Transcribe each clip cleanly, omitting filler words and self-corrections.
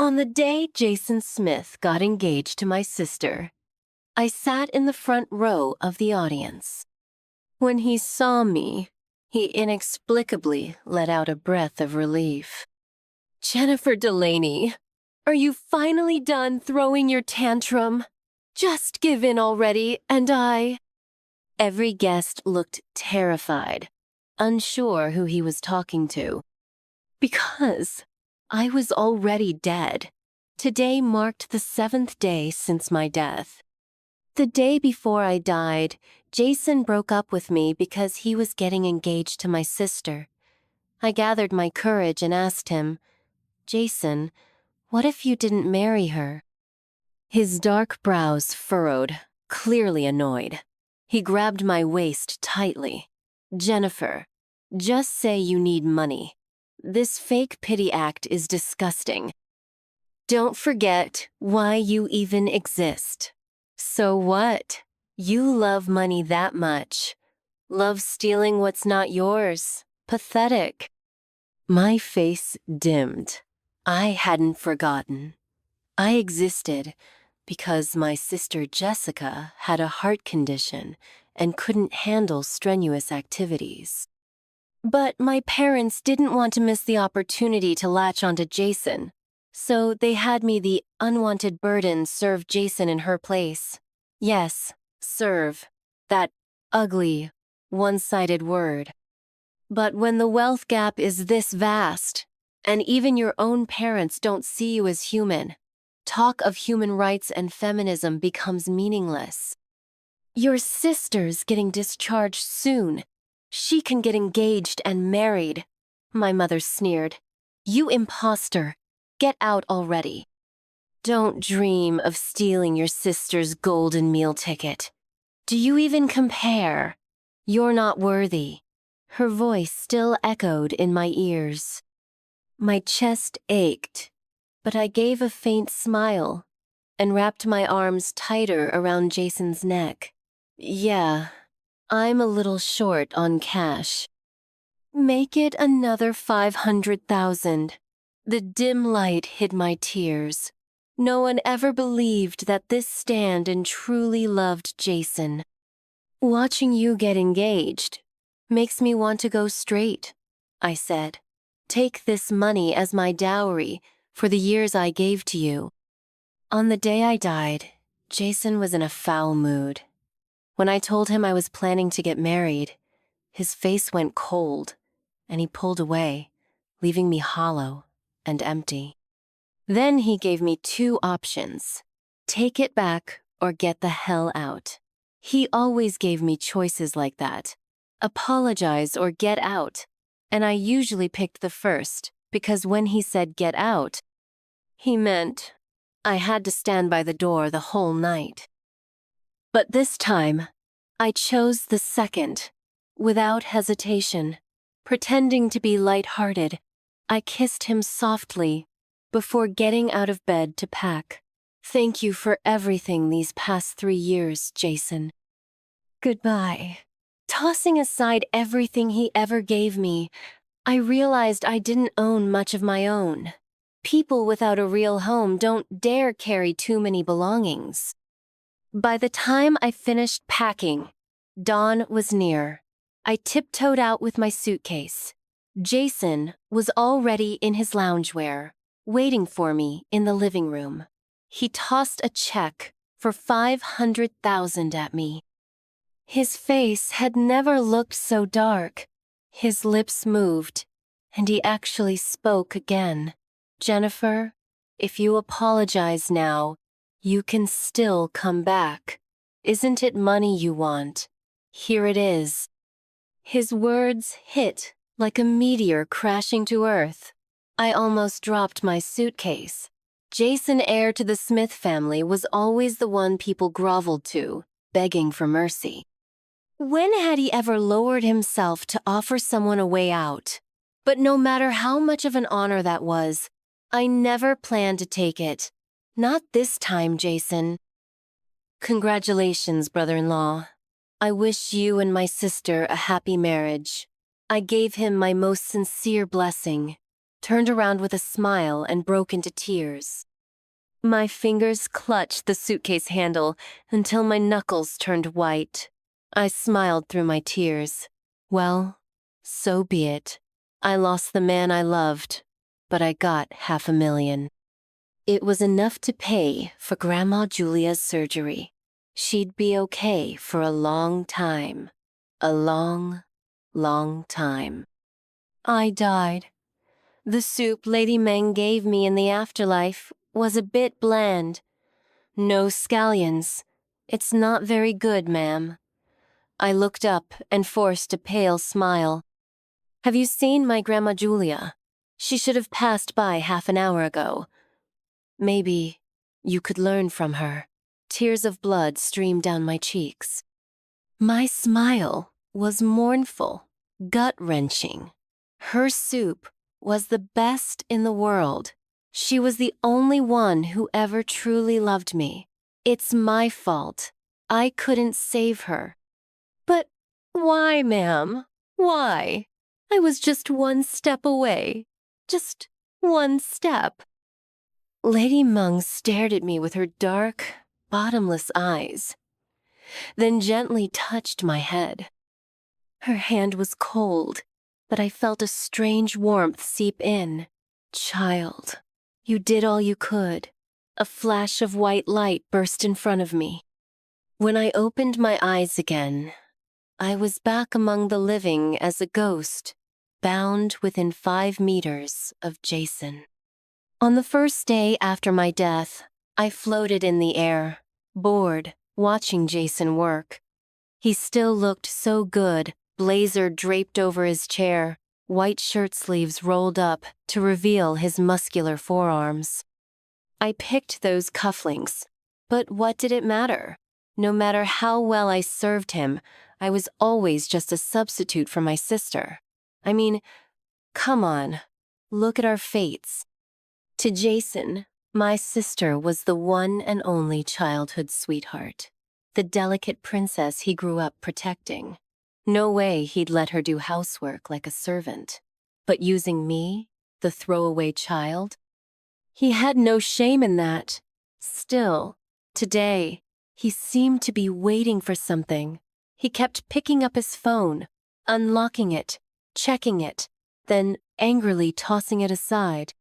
On the day Jason Smith got engaged to my sister, I sat in the front row of the audience. When he saw me, he inexplicably let out a breath of relief. "Jennifer Delaney, are you finally done throwing your tantrum? Just give in already, and I—" Every guest looked terrified, unsure who he was talking to. Because I was already dead. Today marked the 7th day since my death. The day before I died, Jason broke up with me because he was getting engaged to my sister. I gathered my courage and asked him, "Jason, what if you didn't marry her?" His dark brows furrowed, clearly annoyed. He grabbed my waist tightly. "Jennifer, just say you need money. This fake pity act is disgusting. Don't forget why you even exist. So what? You love money that much. Love stealing what's not yours. Pathetic." My face dimmed. I hadn't forgotten. I existed because my sister Jessica had a heart condition and couldn't handle strenuous activities. But my parents didn't want to miss the opportunity to latch onto Jason, so they had me the unwanted burden serve Jason in her place. Yes, serve. That ugly, one-sided word. But when the wealth gap is this vast, and even your own parents don't see you as human, talk of human rights and feminism becomes meaningless. Your sister's getting discharged soon. She can get engaged and married, my mother sneered. You imposter. Get out already. Don't dream of stealing your sister's golden meal ticket. Do you even compare? You're not worthy. Her voice still echoed in my ears. My chest ached, but I gave a faint smile and wrapped my arms tighter around Jason's neck. Yeah, I'm a little short on cash. Make it another 500,000. The dim light hid my tears. No one ever believed that this stand-in truly loved Jason. Watching you get engaged makes me want to go straight, I said. Take this money as my dowry for the years I gave to you. On the day I died, Jason was in a foul mood. When I told him I was planning to get married, his face went cold, and he pulled away, leaving me hollow and empty. Then he gave me 2 options: take it back or get the hell out. He always gave me choices like that: apologize or get out, and I usually picked the first because when he said get out, he meant I had to stand by the door the whole night. But this time, I chose the second, without hesitation. Pretending to be light-hearted, I kissed him softly before getting out of bed to pack. Thank you for everything these past 3 years, Jason. Goodbye. Tossing aside everything he ever gave me, I realized I didn't own much of my own. People without a real home don't dare carry too many belongings. By the time I finished packing, dawn was near. I tiptoed out with my suitcase. Jason was already in his loungewear, waiting for me in the living room. He tossed a check for 500,000 at me. His face had never looked so dark. His lips moved, and he actually spoke again. "Jennifer, if you apologize now, you can still come back. Isn't it money you want? Here it is." His words hit like a meteor crashing to earth. I almost dropped my suitcase. Jason, heir to the Smith family, was always the one people groveled to, begging for mercy. When had he ever lowered himself to offer someone a way out? But no matter how much of an honor that was, I never planned to take it. Not this time, Jason. Congratulations, brother-in-law. I wish you and my sister a happy marriage. I gave him my most sincere blessing. turned around with a smile and broke into tears. My fingers clutched the suitcase handle until my knuckles turned white. I smiled through my tears. Well, so be it. I lost the man I loved, but I got $500,000. It was enough to pay for Grandma Julia's surgery. She'd be okay for a long time. A long, long time. I died. The soup Lady Meng gave me in the afterlife was a bit bland. No scallions. It's not very good, ma'am. I looked up and forced a pale smile. Have you seen my Grandma Julia? She should have passed by half an hour ago. Maybe you could learn from her. Tears of blood streamed down my cheeks. My smile was mournful, gut-wrenching. Her soup was the best in the world. She was the only one who ever truly loved me. It's my fault. I couldn't save her. But why, ma'am? Why? I was just one step away. Just one step. Lady Meng stared at me with her dark, bottomless eyes, then gently touched my head. Her hand was cold, but I felt a strange warmth seep in. Child, you did all you could. A flash of white light burst in front of me. When I opened my eyes again, I was back among the living as a ghost, bound within 5 meters of Jason. On the first day after my death, I floated in the air, bored, watching Jason work. He still looked so good, blazer draped over his chair, white shirt sleeves rolled up to reveal his muscular forearms. I picked those cufflinks, but what did it matter? No matter how well I served him, I was always just a substitute for my sister. I mean, come on, look at our fates. To Jason, my sister was the one and only childhood sweetheart, the delicate princess he grew up protecting. No way he'd let her do housework like a servant. But using me, the throwaway child? He had no shame in that. Still, today, he seemed to be waiting for something. He kept picking up his phone, unlocking it, checking it, then angrily tossing it aside.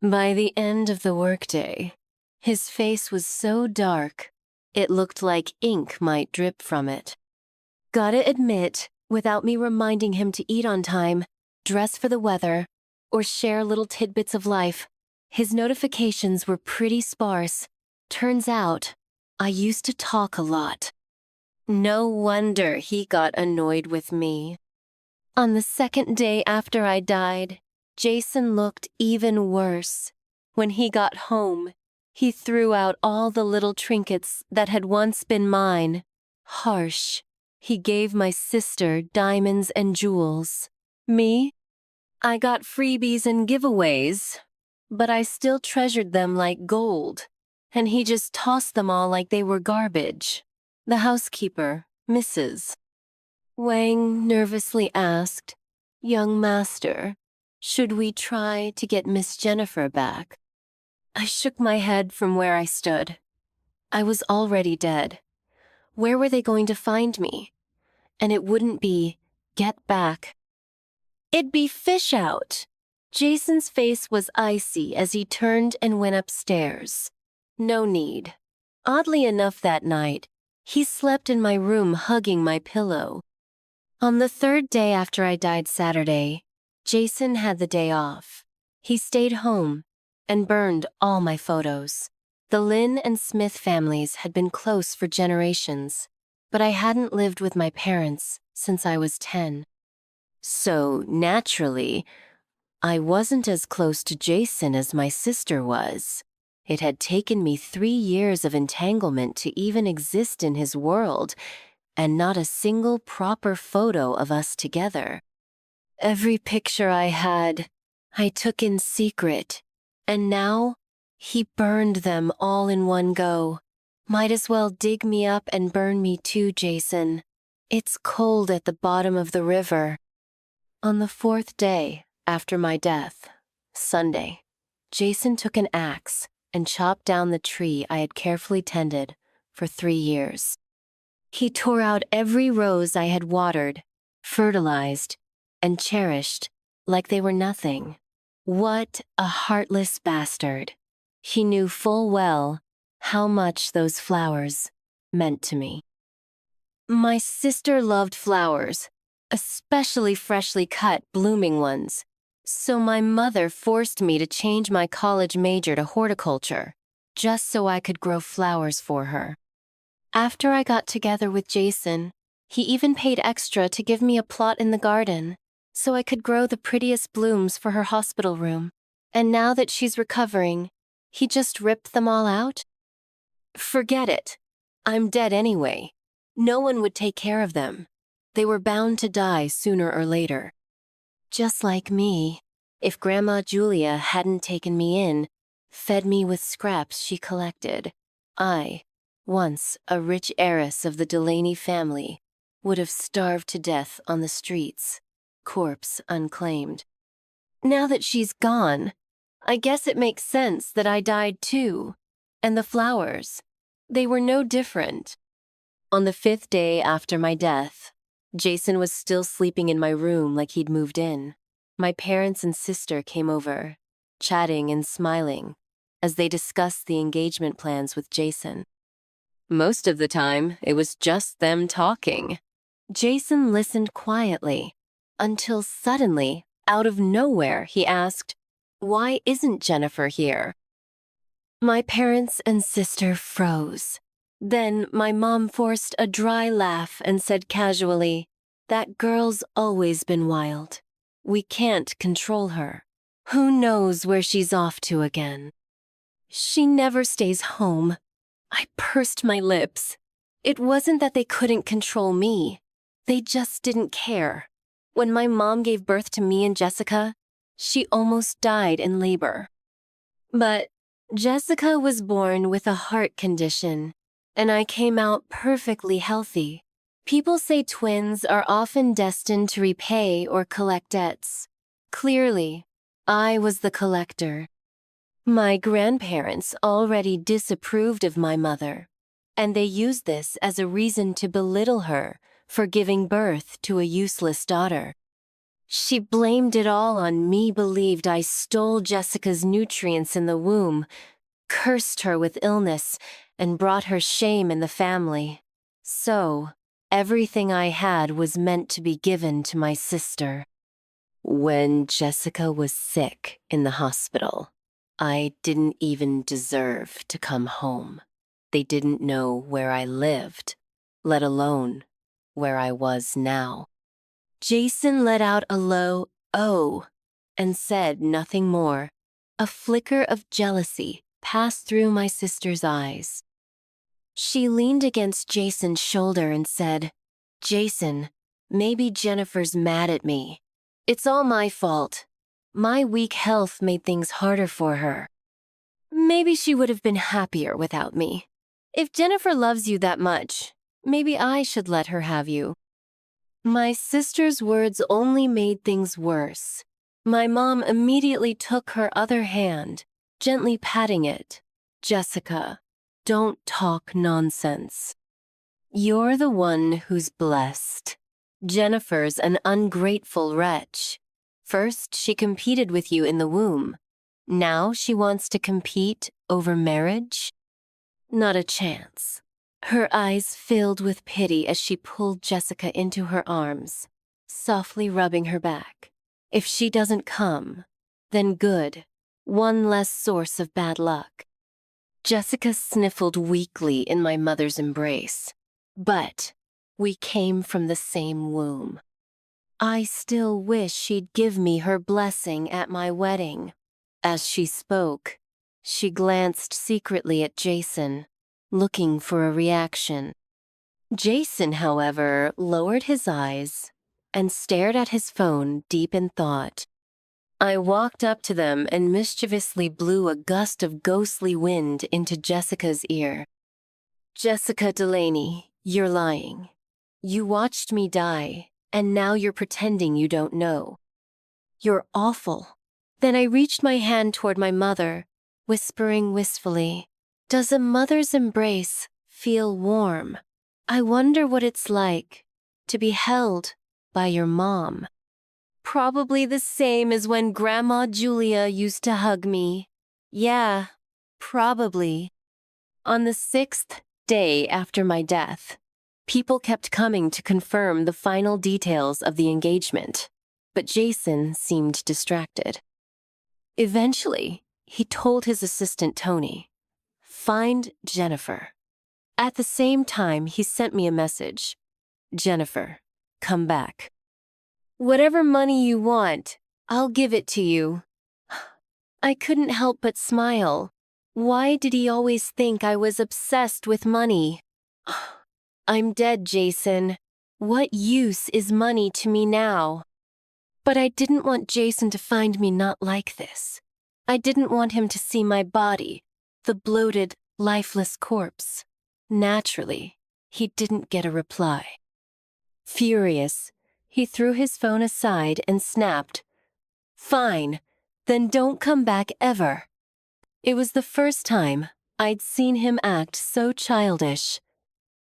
By the end of the workday, his face was so dark, it looked like ink might drip from it. Gotta admit, without me reminding him to eat on time, dress for the weather, or share little tidbits of life, his notifications were pretty sparse. Turns out, I used to talk a lot. No wonder he got annoyed with me. On the second day after I died, Jason looked even worse. When he got home, he threw out all the little trinkets that had once been mine. Harsh. He gave my sister diamonds and jewels. Me? I got freebies and giveaways, but I still treasured them like gold, and he just tossed them all like they were garbage. The housekeeper, Mrs. Wang nervously asked, "Young master, should we try to get Miss Jennifer back?" I shook my head from where I stood. I was already dead. Where were they going to find me? And it wouldn't be, "Get back." It'd be fish out. Jason's face was icy as he turned and went upstairs. No need. Oddly enough that night, he slept in my room hugging my pillow. On the third day after I died Saturday, Jason had the day off. He stayed home and burned all my photos. The Lynn and Smith families had been close for generations, but I hadn't lived with my parents since I was 10. So, naturally, I wasn't as close to Jason as my sister was. It had taken me 3 years of entanglement to even exist in his world, and not a single proper photo of us together. Every picture I had, I took in secret, and now he burned them all in one go. Might as well dig me up and burn me too, Jason. It's cold at the bottom of the river. On the 4th day after my death, Sunday. Jason took an axe and chopped down the tree I had carefully tended for 3 years. He tore out every rose I had watered, fertilized, and cherished like they were nothing. What a heartless bastard. He knew full well how much those flowers meant to me. My sister loved flowers, especially freshly cut, blooming ones, so my mother forced me to change my college major to horticulture, just so I could grow flowers for her. After I got together with Jason, he even paid extra to give me a plot in the garden, so I could grow the prettiest blooms for her hospital room. And now that she's recovering, he just ripped them all out? Forget it. I'm dead anyway. No one would take care of them. They were bound to die sooner or later. Just like me, if Grandma Julia hadn't taken me in, fed me with scraps she collected, I, once a rich heiress of the Delaney family, would have starved to death on the streets, corpse unclaimed. Now that she's gone, I guess it makes sense that I died too. And the flowers, they were no different. On the 5th day after my death, Jason was still sleeping in my room like he'd moved in. My parents and sister came over, chatting and smiling, as they discussed the engagement plans with Jason. Most of the time, it was just them talking. Jason listened quietly, until suddenly, out of nowhere, he asked, "Why isn't Jennifer here?" My parents and sister froze. Then my mom forced a dry laugh and said casually, "That girl's always been wild. We can't control her. Who knows where she's off to again?" She never stays home. I pursed my lips. It wasn't that they couldn't control me. They just didn't care. When my mom gave birth to me and Jessica, she almost died in labor. But Jessica was born with a heart condition, and I came out perfectly healthy. People say twins are often destined to repay or collect debts. Clearly, I was the collector. My grandparents already disapproved of my mother, and they used this as a reason to belittle her for giving birth to a useless daughter. She blamed it all on me, believed I stole Jessica's nutrients in the womb, cursed her with illness, and brought her shame in the family. So, everything I had was meant to be given to my sister. When Jessica was sick in the hospital, I didn't even deserve to come home. They didn't know where I lived, let alone where I was now. Jason let out a low "oh" and said nothing more. A flicker of jealousy passed through my sister's eyes. She leaned against Jason's shoulder and said, "Jason, maybe Jennifer's mad at me. It's all my fault. My weak health made things harder for her. Maybe she would have been happier without me. If Jennifer loves you that much, maybe I should let her have you." My sister's words only made things worse. My mom immediately took her other hand, gently patting it. "Jessica, don't talk nonsense. You're the one who's blessed. Jennifer's an ungrateful wretch. First, she competed with you in the womb. Now she wants to compete over marriage? Not a chance." Her eyes filled with pity as she pulled Jessica into her arms, softly rubbing her back. "If she doesn't come, then good. One less source of bad luck." Jessica sniffled weakly in my mother's embrace. But we came from the same womb. I still wish she'd give me her blessing at my wedding. As she spoke, she glanced secretly at Jason, looking for a reaction. Jason, however, lowered his eyes and stared at his phone deep in thought. I walked up to them and mischievously blew a gust of ghostly wind into Jessica's ear. "Jessica Delaney, you're lying. You watched me die, and now you're pretending you don't know. You're awful. Then I reached my hand toward my mother, whispering wistfully, "Does a mother's embrace feel warm? I wonder what it's like to be held by your mom." Probably the same as when Grandma Julia used to hug me. Yeah, probably. On the 6th day after my death, people kept coming to confirm the final details of the engagement, but Jason seemed distracted. Eventually, he told his assistant Tony, "Find Jennifer." At the same time, he sent me a message, "Jennifer, come back. Whatever money you want, I'll give it to you." I couldn't help but smile. Why did he always think I was obsessed with money? I'm dead, Jason. What use is money to me now? But I didn't want Jason to find me not like this. I didn't want him to see my body, the bloated, lifeless corpse. Naturally, he didn't get a reply. Furious, he threw his phone aside and snapped, "Fine, then don't come back ever." It was the first time I'd seen him act so childish.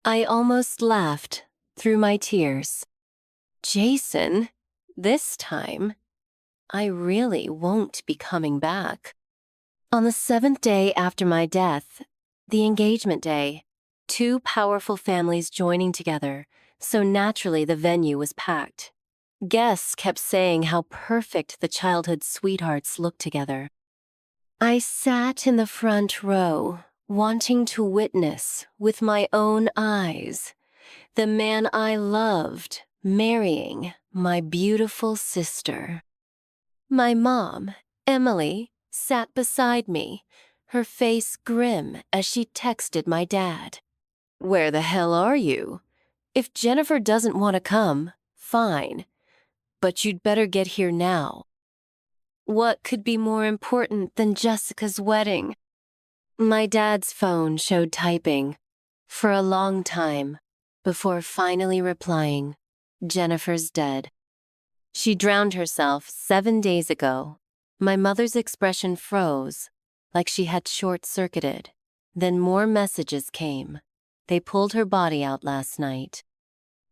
I almost laughed through my tears. Jason, this time, I really won't be coming back. On the 7th day after my death, the engagement day, two powerful families joining together, so naturally the venue was packed. Guests kept saying how perfect the childhood sweethearts looked together. I sat in the front row, wanting to witness with my own eyes the man I loved marrying my beautiful sister. My mom, Emily, sat beside me, her face grim as she texted my dad. "Where the hell are you? If Jennifer doesn't want to come, fine, but you'd better get here now." What could be more important than Jessica's wedding? My dad's phone showed typing for a long time before finally replying, "Jennifer's dead. She drowned herself 7 days ago." My mother's expression froze, like she had short-circuited. Then more messages came. "They pulled her body out last night.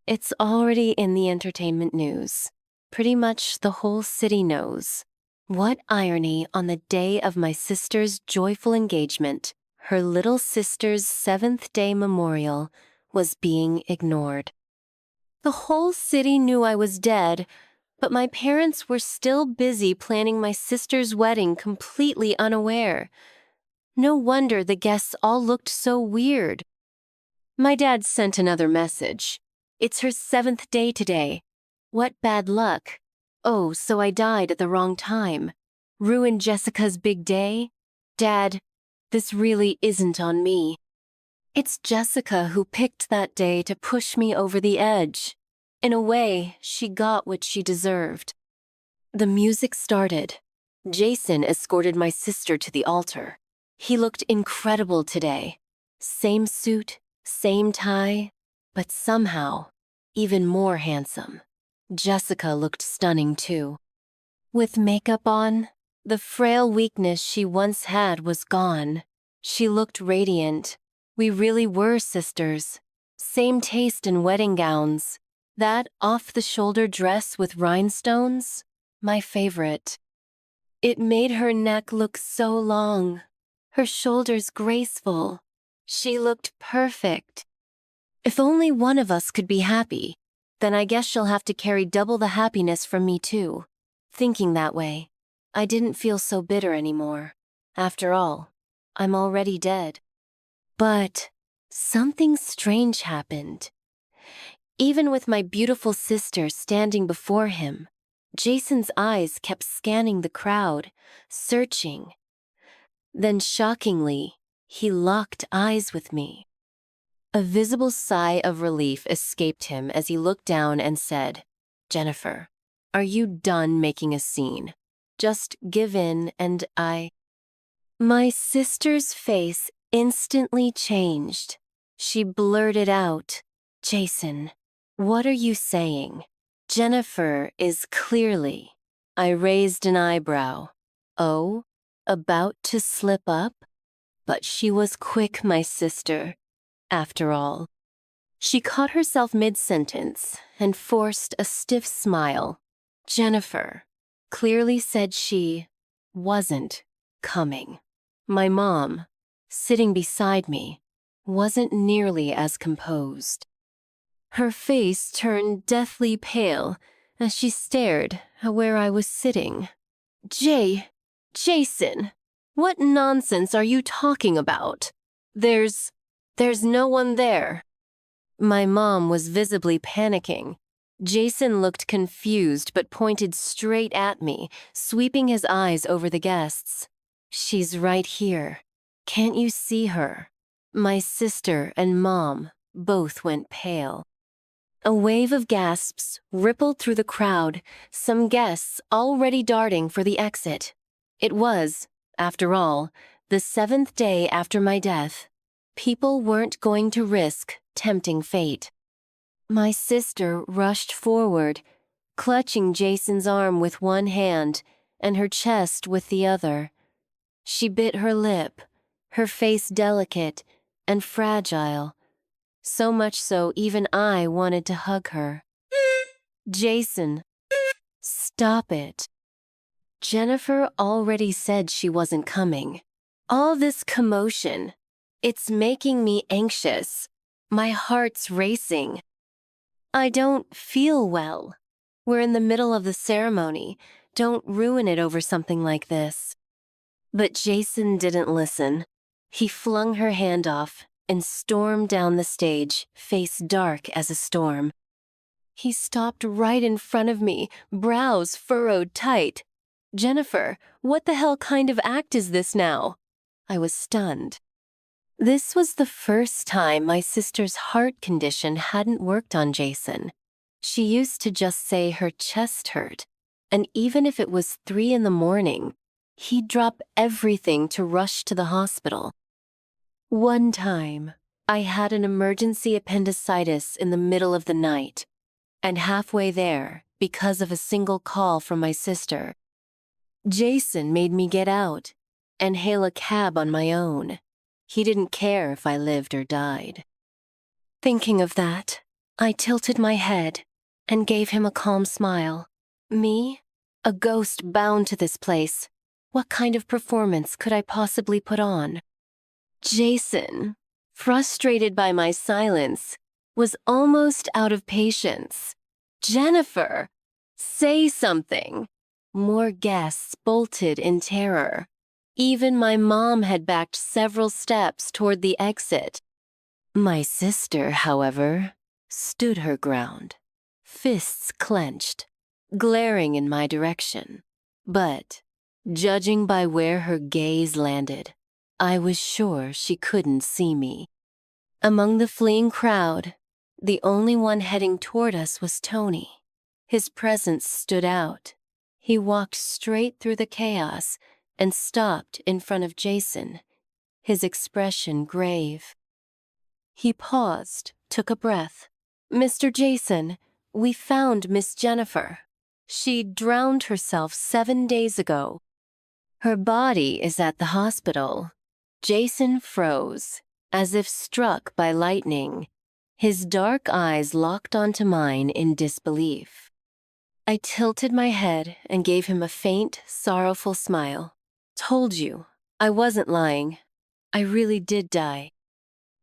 It's already in the entertainment news. Pretty much the whole city knows." What irony on the day of my sister's joyful engagement, her little sister's 7th-day memorial was being ignored. The whole city knew I was dead, but my parents were still busy planning my sister's wedding completely unaware. No wonder the guests all looked so weird. My dad sent another message. "It's her 7th day today. What bad luck. Oh, so I died at the wrong time. Ruined Jessica's big day? Dad, this really isn't on me. It's Jessica who picked that day to push me over the edge. In a way, she got what she deserved." The music started. Jason escorted my sister to the altar. He looked incredible today. Same suit, same tie, but somehow even more handsome. Jessica looked stunning too. With makeup on, the frail weakness she once had was gone. She looked radiant. We really were sisters. Same taste in wedding gowns. That off-the-shoulder dress with rhinestones? My favorite. It made her neck look so long, her shoulders graceful. She looked perfect. If only one of us could be happy, then I guess she'll have to carry double the happiness from me too. Thinking that way, I didn't feel so bitter anymore. After all, I'm already dead. But something strange happened. Even with my beautiful sister standing before him, Jason's eyes kept scanning the crowd, searching. Then shockingly, he locked eyes with me. A visible sigh of relief escaped him as he looked down and said, "Jennifer, are you done making a scene? Just give in and I—" My sister's face instantly changed. She blurted out, "Jason, what are you saying? Jennifer is clearly—" I raised an eyebrow. Oh, about to slip up? But she was quick, my sister, after all. She caught herself mid-sentence and forced a stiff smile. Jennifer clearly said she wasn't coming. My mom, sitting beside me, wasn't nearly as composed. Her face turned deathly pale as she stared at where I was sitting. Jason, what nonsense are you talking about? There's no one there. My mom was visibly panicking. Jason looked confused but pointed straight at me, sweeping his eyes over the guests. She's right here. Can't you see her? My sister and mom both went pale. A wave of gasps rippled through the crowd, some guests already darting for the exit. It was, after all, the 7th day after my death. People weren't going to risk tempting fate. My sister rushed forward, clutching Jason's arm with one hand and her chest with the other. She bit her lip, her face delicate and fragile, so much so even I wanted to hug her. Jason, stop it. Jennifer already said she wasn't coming. All this commotion, it's making me anxious. My heart's racing. I don't feel well. We're in the middle of the ceremony. Don't ruin it over something like this. But Jason didn't listen. He flung her hand off and stormed down the stage, face dark as a storm. He stopped right in front of me, brows furrowed tight. Jennifer, what the hell kind of act is this now? I was stunned. This was the first time my sister's heart condition hadn't worked on Jason. She used to just say her chest hurt, and even if it was 3 a.m, he'd drop everything to rush to the hospital. One time, I had an emergency appendicitis in the middle of the night, and halfway there, because of a single call from my sister, Jason made me get out and hail a cab on my own. He didn't care if I lived or died. Thinking of that, I tilted my head and gave him a calm smile. Me? A ghost bound to this place. What kind of performance could I possibly put on? Jason, frustrated by my silence, was almost out of patience. Jennifer, say something. More guests bolted in terror. Even my mom had backed several steps toward the exit. My sister, however, stood her ground, fists clenched, glaring in my direction. But, judging by where her gaze landed, I was sure she couldn't see me. Among the fleeing crowd, the only one heading toward us was Tony. His presence stood out. He walked straight through the chaos and stopped in front of Jason, his expression grave. He paused, took a breath. Mr. Jason, we found Miss Jennifer. She drowned herself 7 days ago. Her body is at the hospital. Jason froze, as if struck by lightning. His dark eyes locked onto mine in disbelief. I tilted my head and gave him a faint, sorrowful smile. Told you, I wasn't lying. I really did die.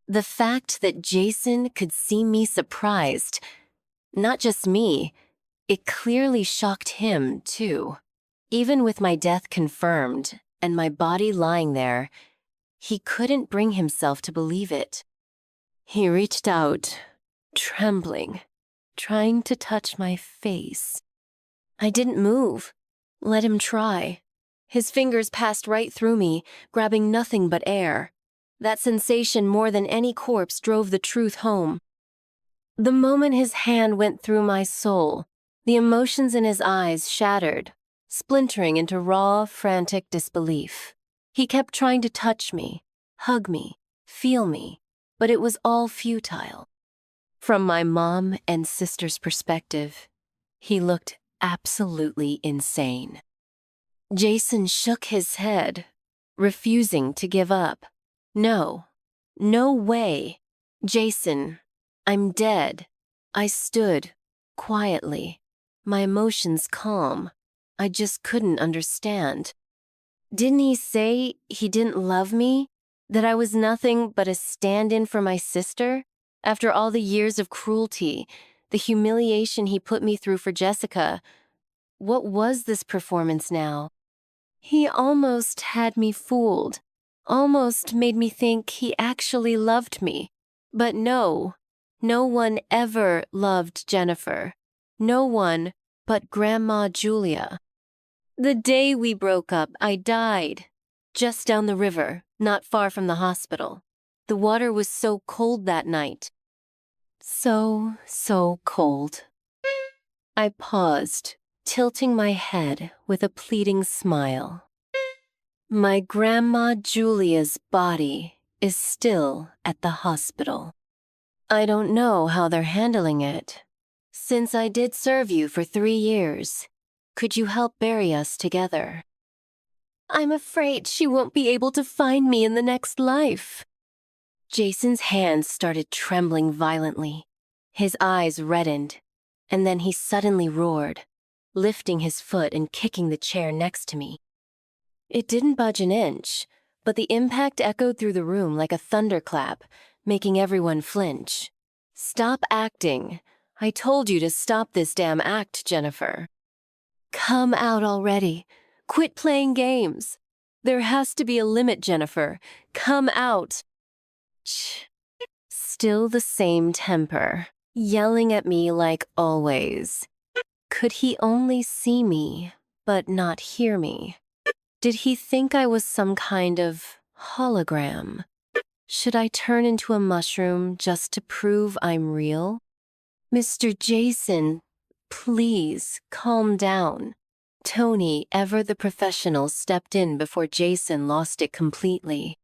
The fact that Jason could see me surprised, not just me, it clearly shocked him, too. Even with my death confirmed and my body lying there, he couldn't bring himself to believe it. He reached out, trembling, trying to touch my face. I didn't move. Let him try. His fingers passed right through me, grabbing nothing but air. That sensation more than any corpse drove the truth home. The moment his hand went through my soul, the emotions in his eyes shattered, splintering into raw, frantic disbelief. He kept trying to touch me, hug me, feel me, but it was all futile. From my mom and sister's perspective, he looked absolutely insane. Jason shook his head, refusing to give up. No, no way. Jason, I'm dead. I stood, quietly, my emotions calm. I just couldn't understand. Didn't he say he didn't love me? That I was nothing but a stand-in for my sister? After all the years of cruelty, the humiliation he put me through for Jessica, what was this performance now? He almost had me fooled, almost made me think he actually loved me. But no, no one ever loved Jennifer. No one but Grandma Julia. The day we broke up, I died. Just down the river, not far from the hospital. The water was so cold that night. So cold. I paused, tilting my head with a pleading smile. My Grandma Julia's body is still at the hospital. I don't know how they're handling it. Since I did serve you for 3 years, could you help bury us together? I'm afraid she won't be able to find me in the next life. Jason's hands started trembling violently. His eyes reddened, and then he suddenly roared, lifting his foot and kicking the chair next to me. It didn't budge an inch, but the impact echoed through the room like a thunderclap, making everyone flinch. Stop acting. I told you to stop this damn act, Jennifer. Come out already. Quit playing games. There has to be a limit, Jennifer. Come out. Shh. Still the same temper, yelling at me like always. Could he only see me, but not hear me? Did he think I was some kind of hologram? Should I turn into a mushroom just to prove I'm real? Mr. Jason, please calm down. Tony, ever the professional, stepped in before Jason lost it completely.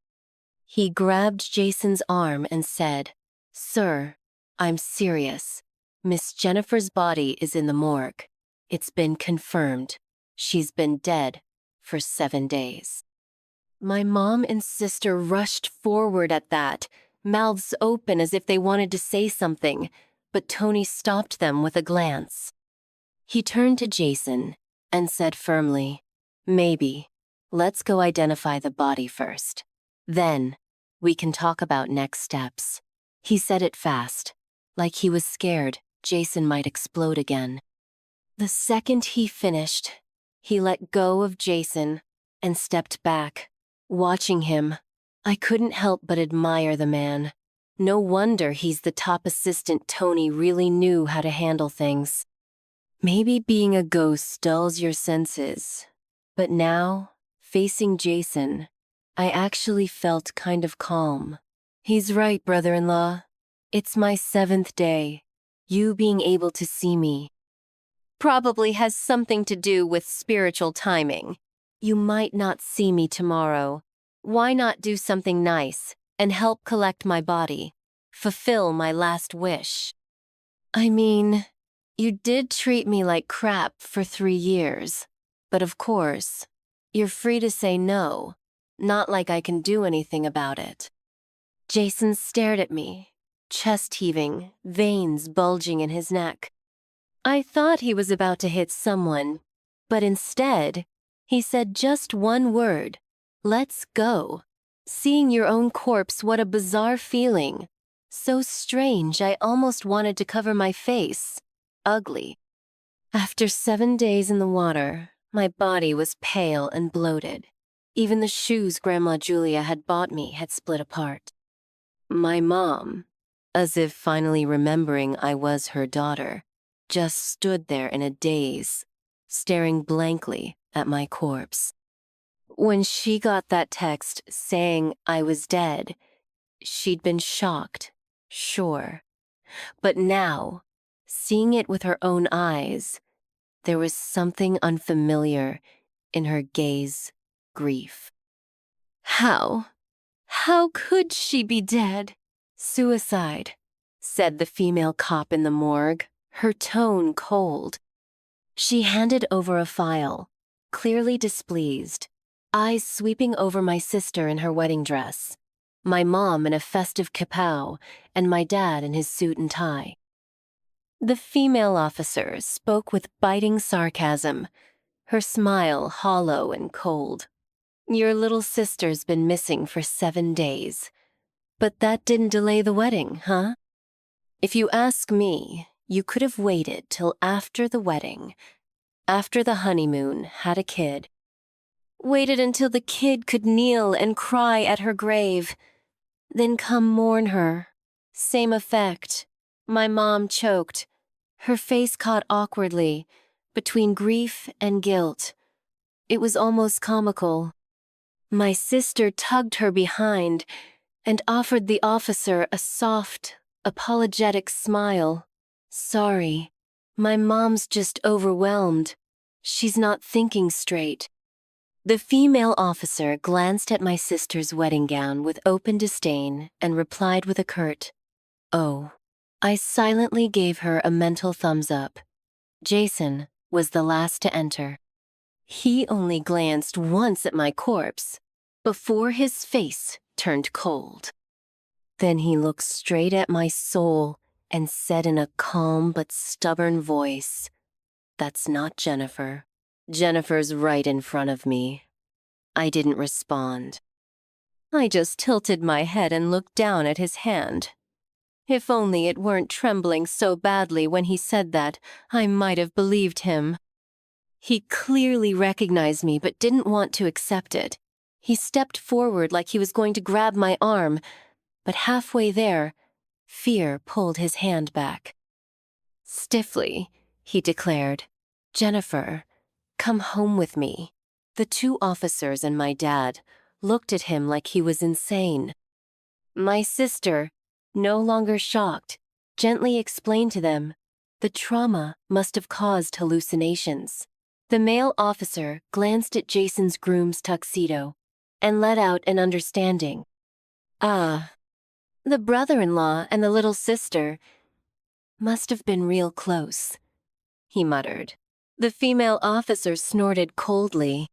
He grabbed Jason's arm and said, "Sir, I'm serious. Miss Jennifer's body is in the morgue. It's been confirmed. She's been dead for 7 days." My mom and sister rushed forward at that, mouths open as if they wanted to say something, but Tony stopped them with a glance. He turned to Jason and said firmly, "Maybe. Let's go identify the body first. Then, we can talk about next steps." He said it fast, like he was scared Jason might explode again. The second he finished, he let go of Jason and stepped back. Watching him, I couldn't help but admire the man. No wonder he's the top assistant. Tony really knew how to handle things. Maybe being a ghost dulls your senses, but now, facing Jason, I actually felt kind of calm. He's right, brother-in-law. It's my 7th day. You being able to see me probably has something to do with spiritual timing. You might not see me tomorrow. Why not do something nice and help collect my body? Fulfill my last wish. I mean, you did treat me like crap for 3 years. But of course, you're free to say no. Not like I can do anything about it. Jason stared at me, chest heaving, veins bulging in his neck. I thought he was about to hit someone, but instead, he said just one word, "Let's go." Seeing your own corpse, what a bizarre feeling. So strange, I almost wanted to cover my face. Ugly. After 7 days in the water, my body was pale and bloated. Even the shoes Grandma Julia had bought me had split apart. My mom, as if finally remembering I was her daughter, just stood there in a daze, staring blankly at my corpse. When she got that text saying I was dead, she'd been shocked, sure. But now, seeing it with her own eyes, there was something unfamiliar in her gaze, grief. How? How could she be dead? Suicide, said the female cop in the morgue, her tone cold. She handed over a file. clearly displeased, eyes sweeping over my sister in her wedding dress, my mom in a festive kapow, and my dad in his suit and tie. The female officer spoke with biting sarcasm, her smile hollow and cold. Your little sister's been missing for 7 days. But that didn't delay the wedding, huh? If you ask me, you could have waited till after the wedding, after the honeymoon, had a kid. Waited until the kid could kneel and cry at her grave. Then come mourn her. Same effect. My mom choked. Her face caught awkwardly, between grief and guilt. It was almost comical. My sister tugged her behind and offered the officer a soft, apologetic smile. Sorry, my mom's just overwhelmed. She's not thinking straight. The female officer glanced at my sister's wedding gown with open disdain and replied with a curt, "Oh." I silently gave her a mental thumbs up. Jason was the last to enter. He only glanced once at my corpse before his face turned cold. Then he looked straight at my soul and said in a calm but stubborn voice, "That's not Jennifer. Jennifer's right in front of me." I didn't respond. I just tilted my head and looked down at his hand. If only it weren't trembling so badly when he said that, I might have believed him. He clearly recognized me but didn't want to accept it. He stepped forward like he was going to grab my arm, but halfway there, fear pulled his hand back. Stiffly, he declared, "Jennifer, come home with me." The 2 officers and my dad looked at him like he was insane. My sister, no longer shocked, gently explained to them the trauma must have caused hallucinations. The male officer glanced at Jason's groom's tuxedo and let out an understanding. Ah, the brother-in-law and the little sister must have been real close, he muttered. The female officer snorted coldly.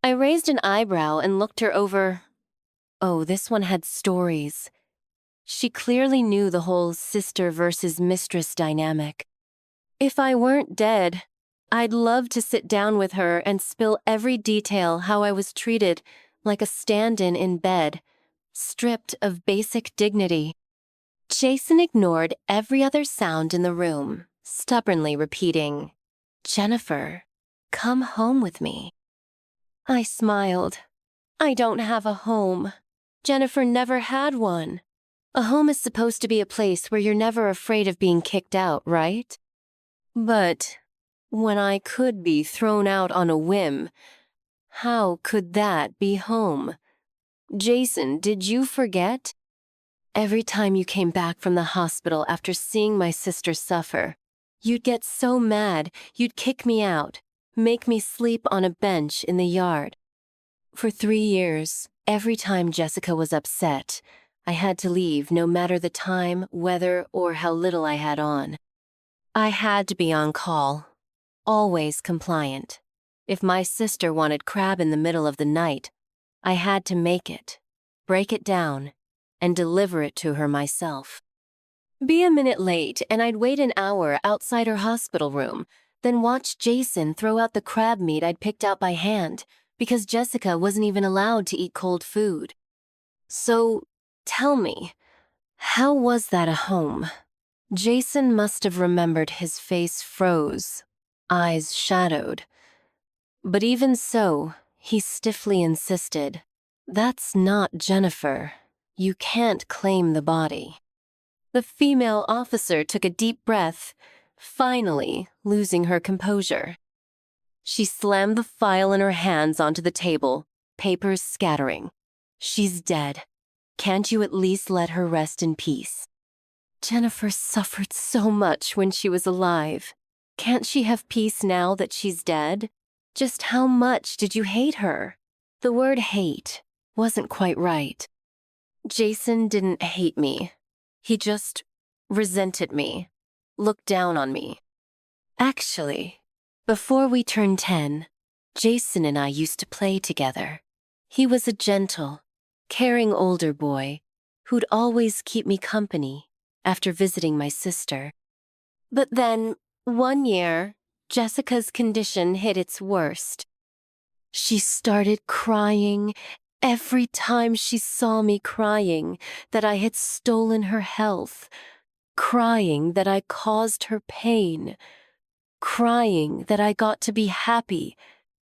I raised an eyebrow and looked her over. Oh, this one had stories. She clearly knew the whole sister versus mistress dynamic. If I weren't dead, I'd love to sit down with her and spill every detail how I was treated like a stand-in in bed, stripped of basic dignity. Jason ignored every other sound in the room, stubbornly repeating, "Jennifer, come home with me." I smiled. I don't have a home. Jennifer never had one. A home is supposed to be a place where you're never afraid of being kicked out, right? But when I could be thrown out on a whim, how could that be home? Jason, did you forget? Every time you came back from the hospital after seeing my sister suffer, you'd get so mad you'd kick me out, make me sleep on a bench in the yard. For 3 years, every time Jessica was upset, I had to leave no matter the time, weather, or how little I had on. I had to be on call, always compliant. If my sister wanted crab in the middle of the night, I had to make it, break it down, and deliver it to her myself. Be a minute late and I'd wait an hour outside her hospital room, then watch Jason throw out the crab meat I'd picked out by hand because Jessica wasn't even allowed to eat cold food. So, tell me, how was that a home? Jason must have remembered his face froze, eyes shadowed. But even so, he stiffly insisted, "That's not Jennifer. You can't claim the body." The female officer took a deep breath, finally losing her composure. She slammed the file in her hands onto the table, papers scattering. "She's dead. Can't you at least let her rest in peace? Jennifer suffered so much when she was alive. Can't she have peace now that she's dead? Just how much did you hate her?" The word hate wasn't quite right. Jason didn't hate me. He just resented me, looked down on me. Actually, before we turned 10, Jason and I used to play together. He was a gentle, caring older boy who'd always keep me company after visiting my sister. But then, one year, Jessica's condition hit its worst. She started crying every time she saw me, crying that I had stolen her health, crying that I caused her pain, crying that I got to be happy,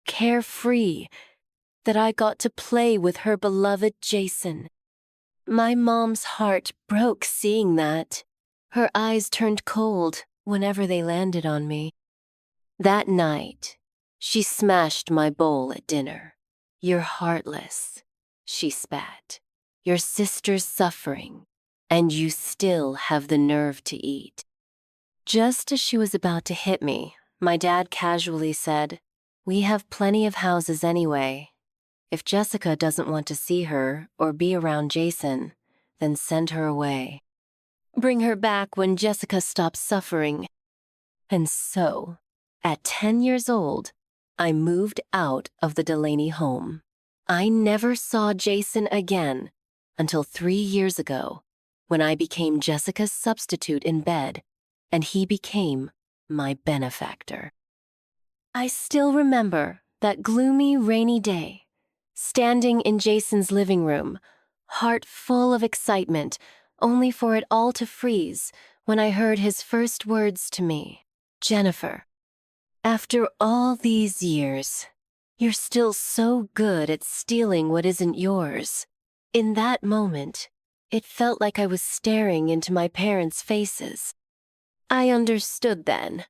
carefree, that I got to play with her beloved Jason. My mom's heart broke seeing that. Her eyes turned cold whenever they landed on me. That night, she smashed my bowl at dinner. "You're heartless," she spat. "Your sister's suffering, and you still have the nerve to eat." Just as she was about to hit me, my dad casually said, "We have plenty of houses anyway. If Jessica doesn't want to see her or be around Jason, then send her away. Bring her back when Jessica stops suffering." And so, at 10 years old, I moved out of the Delaney home. I never saw Jason again until 3 years ago, when I became Jessica's substitute in bed, and he became my benefactor. I still remember that gloomy, rainy day, standing in Jason's living room, heart full of excitement, only for it all to freeze when I heard his first words to me. "Jennifer, after all these years, you're still so good at stealing what isn't yours." In that moment, it felt like I was staring into my parents' faces. I understood then.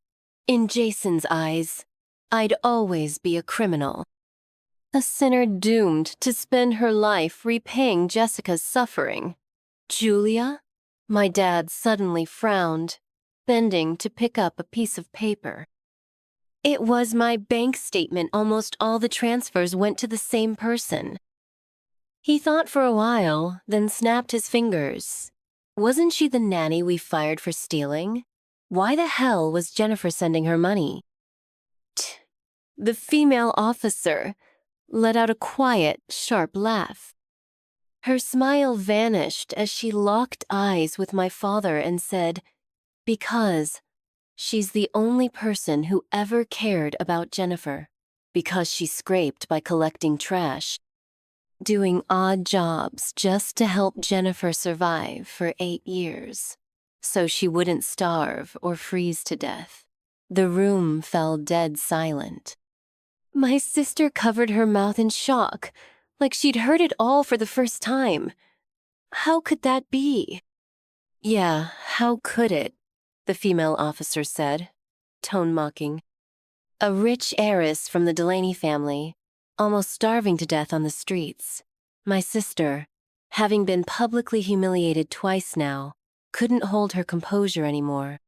In Jason's eyes, I'd always be a criminal. A sinner doomed to spend her life repaying Jessica's suffering. "Julia?" My dad suddenly frowned, bending to pick up a piece of paper. It was my bank statement. Almost all the transfers went to the same person. He thought for a while, then snapped his fingers. Wasn't she the nanny we fired for stealing? Why the hell was Jennifer sending her money? The female officer let out a quiet, sharp laugh. Her smile vanished as she locked eyes with my father and said, "Because she's the only person who ever cared about Jennifer. Because she scraped by collecting trash, doing odd jobs just to help Jennifer survive for 8 years, so she wouldn't starve or freeze to death." The room fell dead silent. My sister covered her mouth in shock, like she'd heard it all for the first time. How could that be? "Yeah, how could it?" the female officer said, tone mocking. "A rich heiress from the Delaney family, almost starving to death on the streets. My sister, having been publicly humiliated twice now, couldn't hold her composure anymore."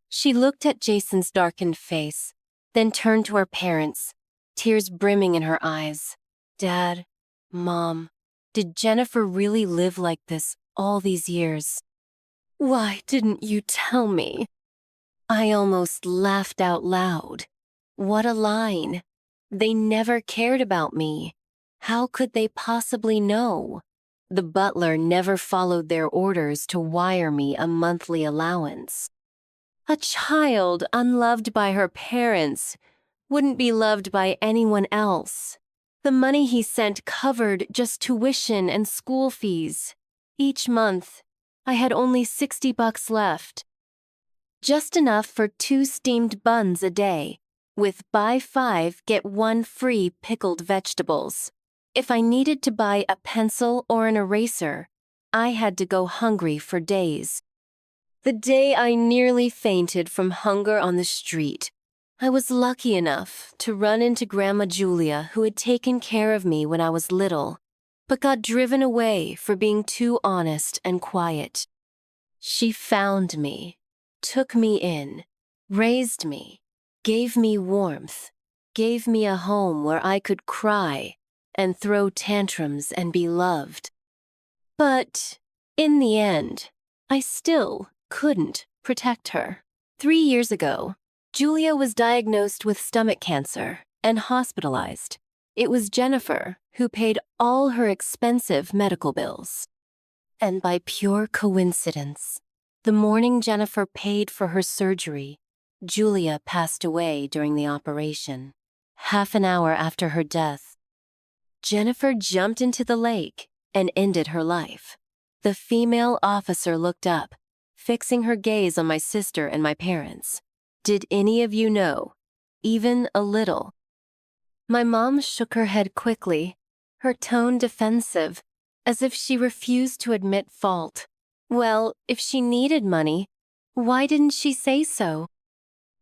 She looked at Jason's darkened face, then turned to our parents, tears brimming in her eyes. "Dad, Mom, did Jennifer really live like this all these years? Why didn't you tell me?" I almost laughed out loud. What a line. They never cared about me. How could they possibly know? The butler never followed their orders to wire me a monthly allowance. A child unloved by her parents wouldn't be loved by anyone else. The money he sent covered just tuition and school fees. Each month, I had only $60 left. Just enough for 2 steamed buns a day, with buy 5, get 1 free pickled vegetables. If I needed to buy a pencil or an eraser, I had to go hungry for days. The day I nearly fainted from hunger on the street, I was lucky enough to run into Grandma Julia, who had taken care of me when I was little, but got driven away for being too honest and quiet. She found me, took me in, raised me, gave me warmth, gave me a home where I could cry and throw tantrums and be loved. But in the end, I still couldn't protect her. 3 years ago, Julia was diagnosed with stomach cancer and hospitalized. It was Jennifer who paid all her expensive medical bills. And by pure coincidence, the morning Jennifer paid for her surgery, Julia passed away during the operation. Half an hour after her death, Jennifer jumped into the lake and ended her life. The female officer looked up, fixing her gaze on my sister and my parents. Did any of you know? Even a little? My mom shook her head quickly, her tone defensive, as if she refused to admit fault. Well, if she needed money, why didn't she say so?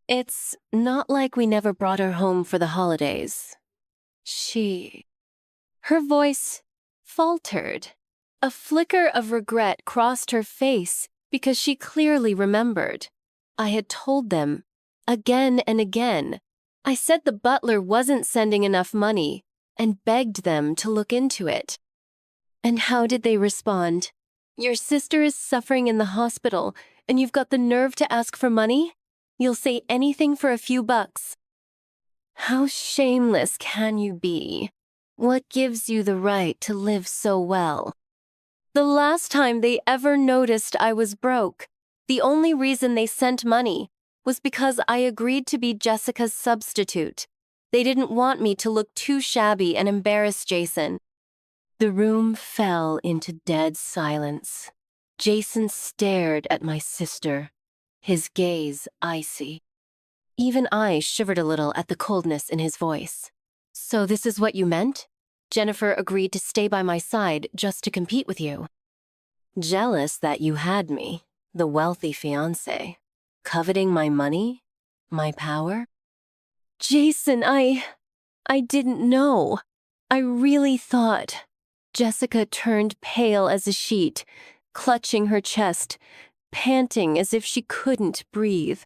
It's not like we never brought her home for the holidays. Her voice faltered. A flicker of regret crossed her face because she clearly remembered. I had told them, again and again. I said the butler wasn't sending enough money and begged them to look into it. And how did they respond? Your sister is suffering in the hospital, and you've got the nerve to ask for money? You'll say anything for a few bucks. How shameless can you be? What gives you the right to live so well? The last time they ever noticed I was broke, the only reason they sent money was because I agreed to be Jessica's substitute. They didn't want me to look too shabby and embarrass Jason. The room fell into dead silence. Jason stared at my sister, his gaze icy. Even I shivered a little at the coldness in his voice. So this is what you meant? Jennifer agreed to stay by my side just to compete with you. Jealous that you had me, the wealthy fiancé. Coveting my money? My power? Jason, I didn't know. I really thought. Jessica turned pale as a sheet, clutching her chest, panting as if she couldn't breathe.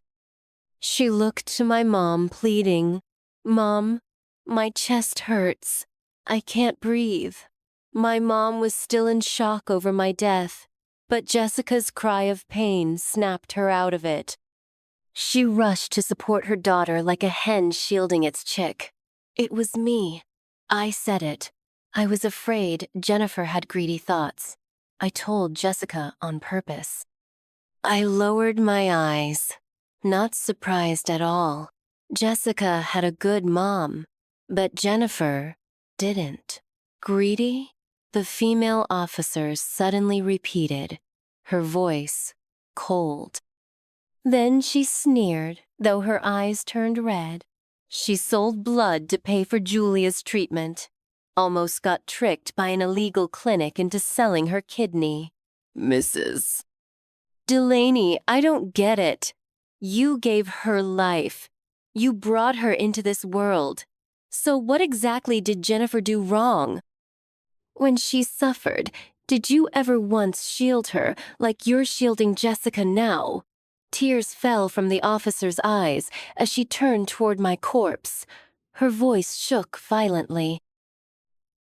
She looked to my mom, pleading, Mom, my chest hurts. I can't breathe. My mom was still in shock over my death, but Jessica's cry of pain snapped her out of it. She rushed to support her daughter like a hen shielding its chick. It was me. I said it. I was afraid Jennifer had greedy thoughts. I told Jessica on purpose. I lowered my eyes, not surprised at all. Jessica had a good mom, but Jennifer didn't. Greedy? The female officer suddenly repeated, her voice cold. Then she sneered, though her eyes turned red. She sold blood to pay for Julia's treatment. Almost got tricked by an illegal clinic into selling her kidney. Mrs. Delaney, I don't get it. You gave her life. You brought her into this world. So what exactly did Jennifer do wrong? When she suffered, did you ever once shield her like you're shielding Jessica now? Tears fell from the officer's eyes as she turned toward my corpse. Her voice shook violently.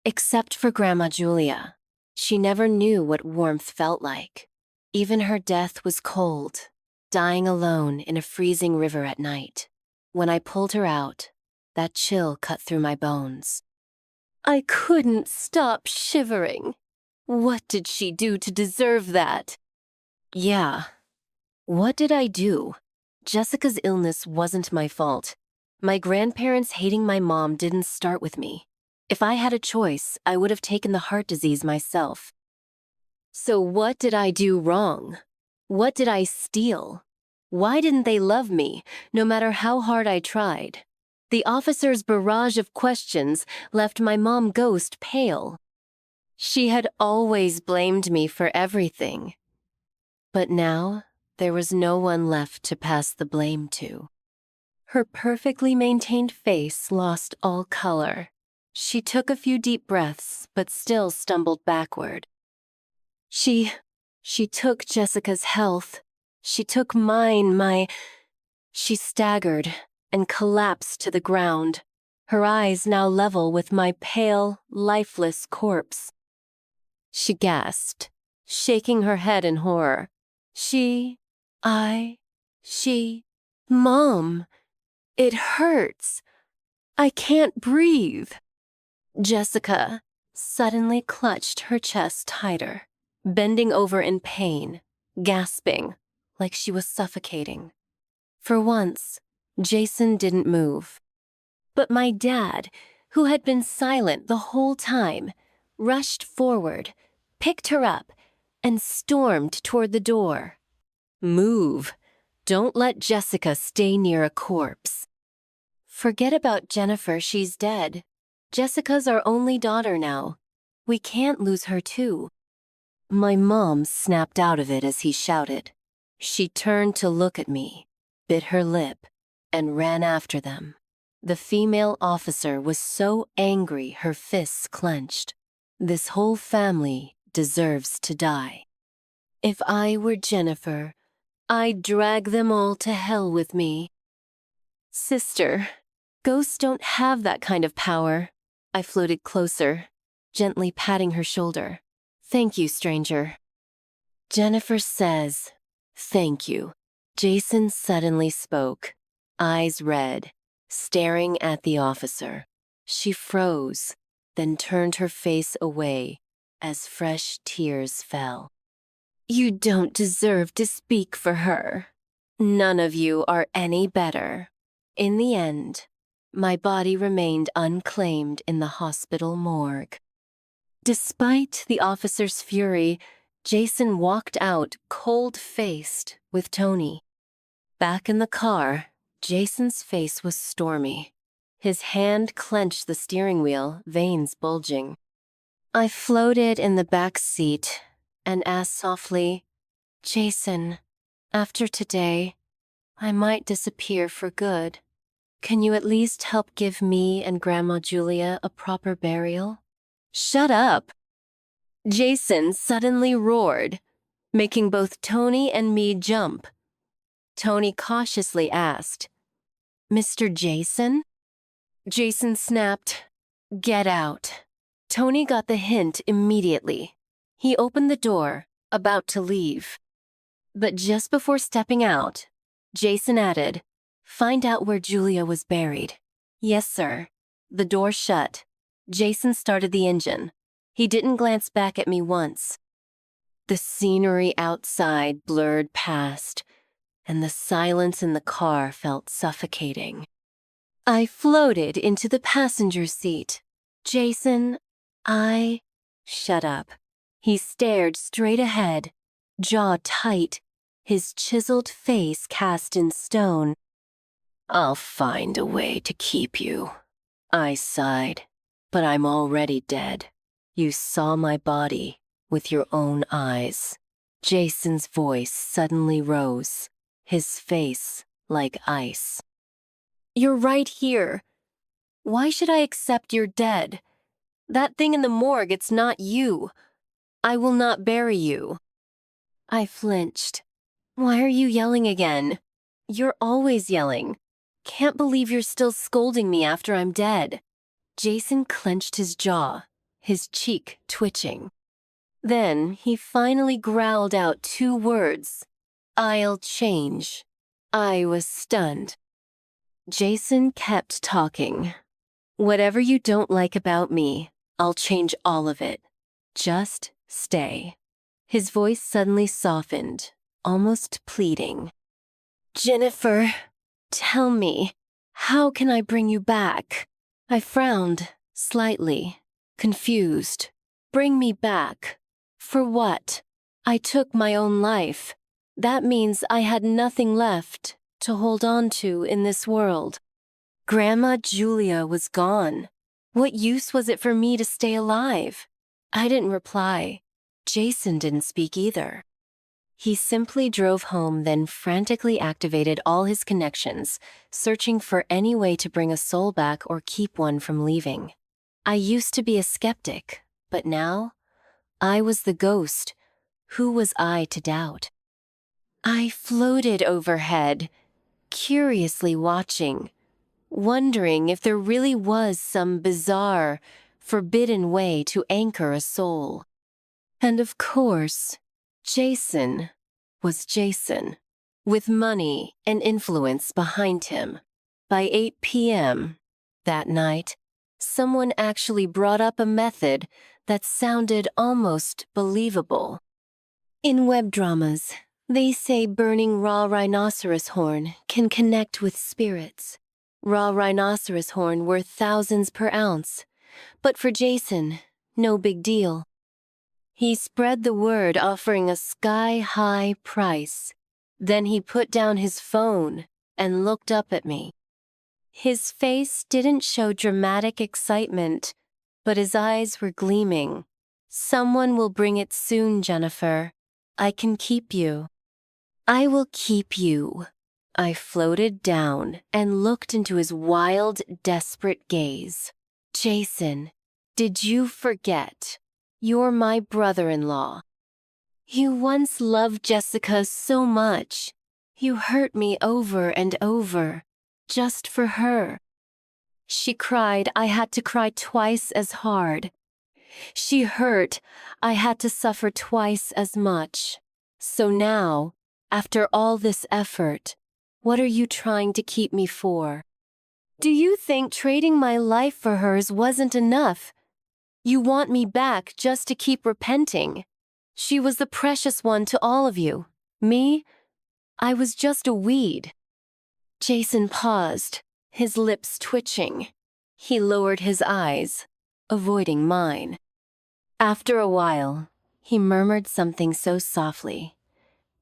Except for Grandma Julia. She never knew what warmth felt like. Even her death was cold, dying alone in a freezing river at night. When I pulled her out, that chill cut through my bones. I couldn't stop shivering. What did she do to deserve that? Yeah. What did I do? Jessica's illness wasn't my fault. My grandparents hating my mom didn't start with me. If I had a choice, I would have taken the heart disease myself. So what did I do wrong? What did I steal? Why didn't they love me, no matter how hard I tried? The officer's barrage of questions left my mom ghost pale. She had always blamed me for everything. But now, there was no one left to pass the blame to. Her perfectly maintained face lost all color. She took a few deep breaths, but still stumbled backward. She took Jessica's health. She took mine, She staggered and collapsed to the ground, her eyes now level with my pale, lifeless corpse. She gasped, shaking her head in horror. Mom, it hurts. I can't breathe. Jessica suddenly clutched her chest tighter, bending over in pain, gasping like she was suffocating. For once, Jason didn't move. But my dad, who had been silent the whole time, rushed forward, picked her up, and stormed toward the door. Move. Don't let Jessica stay near a corpse. Forget about Jennifer, she's dead. Jessica's our only daughter now. We can't lose her too. My mom snapped out of it as he shouted. She turned to look at me, bit her lip, and ran after them. The female officer was so angry her fists clenched. This whole family deserves to die. If I were Jennifer, I'd drag them all to hell with me. Sister, ghosts don't have that kind of power. I floated closer, gently patting her shoulder. Thank you, stranger. Jennifer says, thank you. Jason suddenly spoke, eyes red, staring at the officer. She froze, then turned her face away as fresh tears fell. You don't deserve to speak for her. None of you are any better. In the end, my body remained unclaimed in the hospital morgue. Despite the officer's fury, Jason walked out cold-faced with Tony. Back in the car, Jason's face was stormy. His hand clenched the steering wheel, veins bulging. I floated in the back seat and asked softly, Jason, after today, I might disappear for good. Can you at least help give me and Grandma Julia a proper burial? Shut up! Jason suddenly roared, making both Tony and me jump. Tony cautiously asked, Mr. Jason? Jason snapped, Get out. Tony got the hint immediately. He opened the door, about to leave. But just before stepping out, Jason added, Find out where Julia was buried. Yes, sir. The door shut. Jason started the engine. He didn't glance back at me once. The scenery outside blurred past, and the silence in the car felt suffocating. I floated into the passenger seat. Jason, Shut up. He stared straight ahead, jaw tight, his chiseled face cast in stone. I'll find a way to keep you. I sighed, but I'm already dead. You saw my body with your own eyes. Jason's voice suddenly rose, his face like ice. You're right here. Why should I accept you're dead? That thing in the morgue, it's not you. I will not bury you. I flinched. Why are you yelling again? You're always yelling. Can't believe you're still scolding me after I'm dead. Jason clenched his jaw, his cheek twitching. Then he finally growled out 2 words. I'll change. I was stunned. Jason kept talking. Whatever you don't like about me, I'll change all of it. Just stay. His voice suddenly softened, almost pleading. Jennifer, tell me, how can I bring you back? I frowned, slightly, confused. Bring me back. For what? I took my own life. That means I had nothing left to hold on to in this world. Grandma Julia was gone. What use was it for me to stay alive? I didn't reply. Jason didn't speak either. He simply drove home, then frantically activated all his connections, searching for any way to bring a soul back or keep one from leaving. I used to be a skeptic, but now I was the ghost. Who was I to doubt? I floated overhead, curiously watching, wondering if there really was some bizarre, forbidden way to anchor a soul. And of course, Jason was Jason, with money and influence behind him. By 8 p.m., That night, someone actually brought up a method that sounded almost believable. In web dramas, they say burning raw rhinoceros horn can connect with spirits. Raw rhinoceros horn worth thousands per ounce. But for Jason, no big deal. He spread the word offering a sky-high price. Then he put down his phone and looked up at me. His face didn't show dramatic excitement, but his eyes were gleaming. "Someone will bring it soon, Jennifer. I can keep you." "I will keep you." I floated down and looked into his wild, desperate gaze. "Jason, did you forget? You're my brother-in-law. You once loved Jessica so much. You hurt me over and over, just for her. She cried, I had to cry twice as hard. She hurt, I had to suffer twice as much. So now, after all this effort, what are you trying to keep me for? Do you think trading my life for hers wasn't enough? You want me back just to keep repenting? She was the precious one to all of you. Me? I was just a weed." Jason paused, his lips twitching. He lowered his eyes, avoiding mine. After a while, he murmured something so softly,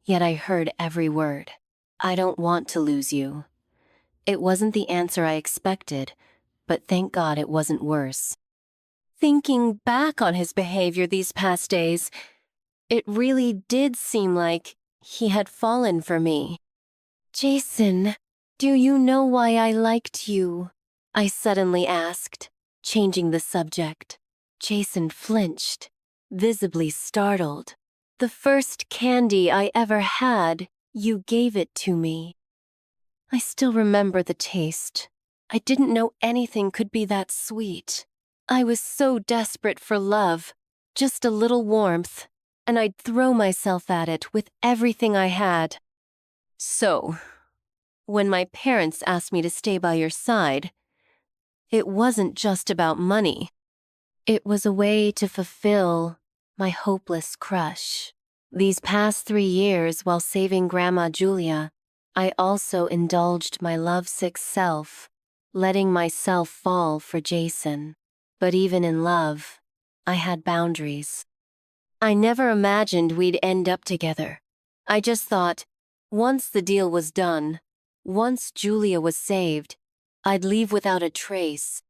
yet I heard every word. "I don't want to lose you." It wasn't the answer I expected, but thank God it wasn't worse. Thinking back on his behavior these past days, it really did seem like he had fallen for me. "Jason, do you know why I liked you?" I suddenly asked, changing the subject. Jason flinched, visibly startled. "The first candy I ever had, you gave it to me." I still remember the taste. I didn't know anything could be that sweet. I was so desperate for love, just a little warmth, and I'd throw myself at it with everything I had. "So, when my parents asked me to stay by your side, it wasn't just about money. It was a way to fulfill my hopeless crush. These past 3 years while saving Grandma Julia, I also indulged my lovesick self, letting myself fall for Jason. But even in love, I had boundaries. I never imagined we'd end up together. I just thought, once the deal was done, once Julia was saved, I'd leave without a trace.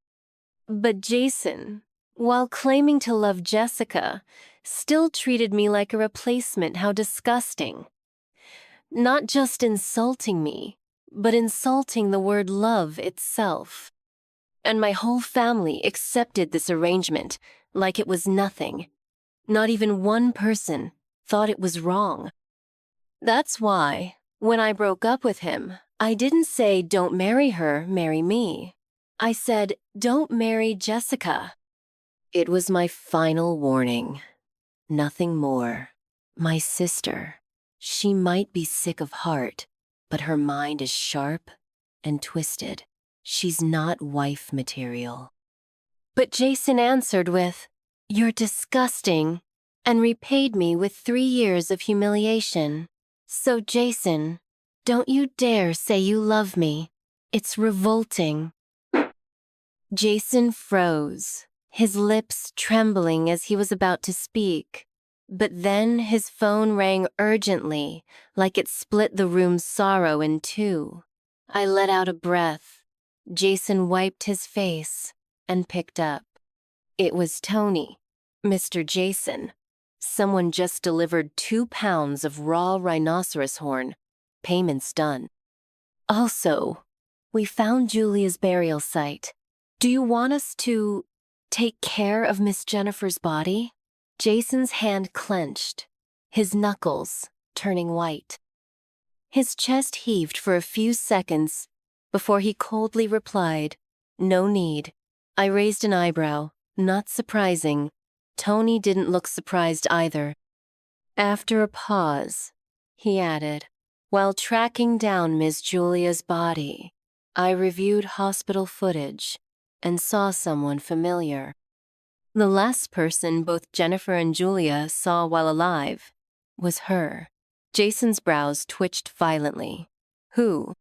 But Jason, while claiming to love Jessica, still treated me like a replacement. How disgusting. Not just insulting me, but insulting the word love itself. And my whole family accepted this arrangement like it was nothing. Not even one person thought it was wrong. That's why, when I broke up with him, I didn't say, "Don't marry her, marry me." I said, "Don't marry Jessica." It was my final warning. Nothing more. My sister, she might be sick of heart, but her mind is sharp and twisted. She's not wife material. But Jason answered with, "You're disgusting," and repaid me with 3 years of humiliation. So Jason, don't you dare say you love me. It's revolting. Jason froze, his lips trembling as he was about to speak. But then his phone rang urgently, like it split the room's sorrow in two. I let out a breath. Jason wiped his face and picked up. It was Tony, Mr. Jason. Someone just delivered 2 pounds of raw rhinoceros horn. Payments done. Also, we found Julia's burial site. Do you want us to take care of Miss Jennifer's body? Jason's hand clenched, his knuckles turning white. His chest heaved for a few seconds before he coldly replied, "No need." I raised an eyebrow. Not surprising. Tony didn't look surprised either. After a pause, he added, "While tracking down Miss Julia's body, I reviewed hospital footage. and saw someone familiar. The last person both Jennifer and Julia saw while alive was her. Jason's brows twitched violently. Who?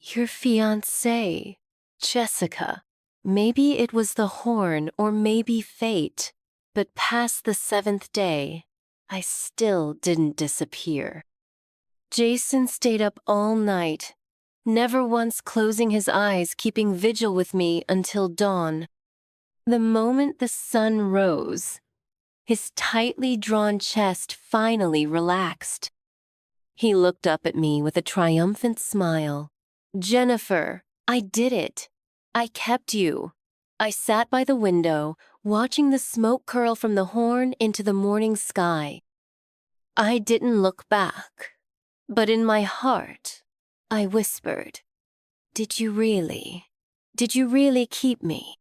Your fiancé, Jessica. Maybe it was the horn or maybe fate, but past the 7th day, I still didn't disappear. Jason stayed up all night, never once closing his eyes, keeping vigil with me until dawn. The moment the sun rose, his tightly drawn chest finally relaxed. He looked up at me with a triumphant smile. Jennifer, I did it. I kept you. I sat by the window, watching the smoke curl from the horn into the morning sky. I didn't look back, but in my heart, I whispered, Did you really keep me?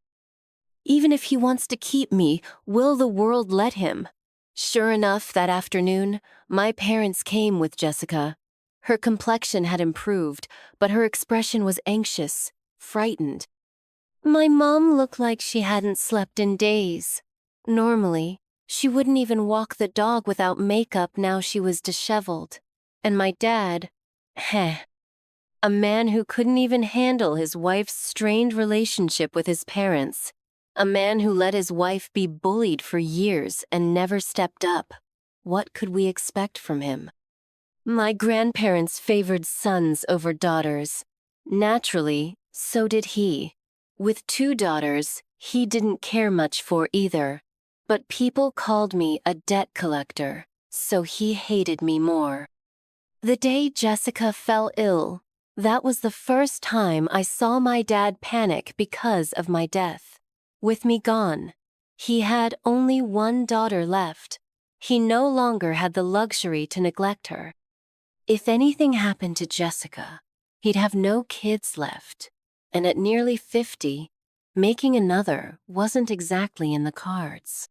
Even if he wants to keep me, will the world let him? Sure enough, that afternoon, my parents came with Jessica. Her complexion had improved, but her expression was anxious, frightened. My mom looked like she hadn't slept in days. Normally, she wouldn't even walk the dog without makeup. Now she was disheveled. And my dad, a man who couldn't even handle his wife's strained relationship with his parents. A man who let his wife be bullied for years and never stepped up. What could we expect from him? My grandparents favored sons over daughters. Naturally, so did he. With 2 daughters, he didn't care much for either. But people called me a debt collector, so he hated me more. The day Jessica fell ill, that was the first time I saw my dad panic because of my death. With me gone, he had only 1 daughter left. He no longer had the luxury to neglect her. If anything happened to Jessica, he'd have no kids left. And at nearly 50, making another wasn't exactly in the cards.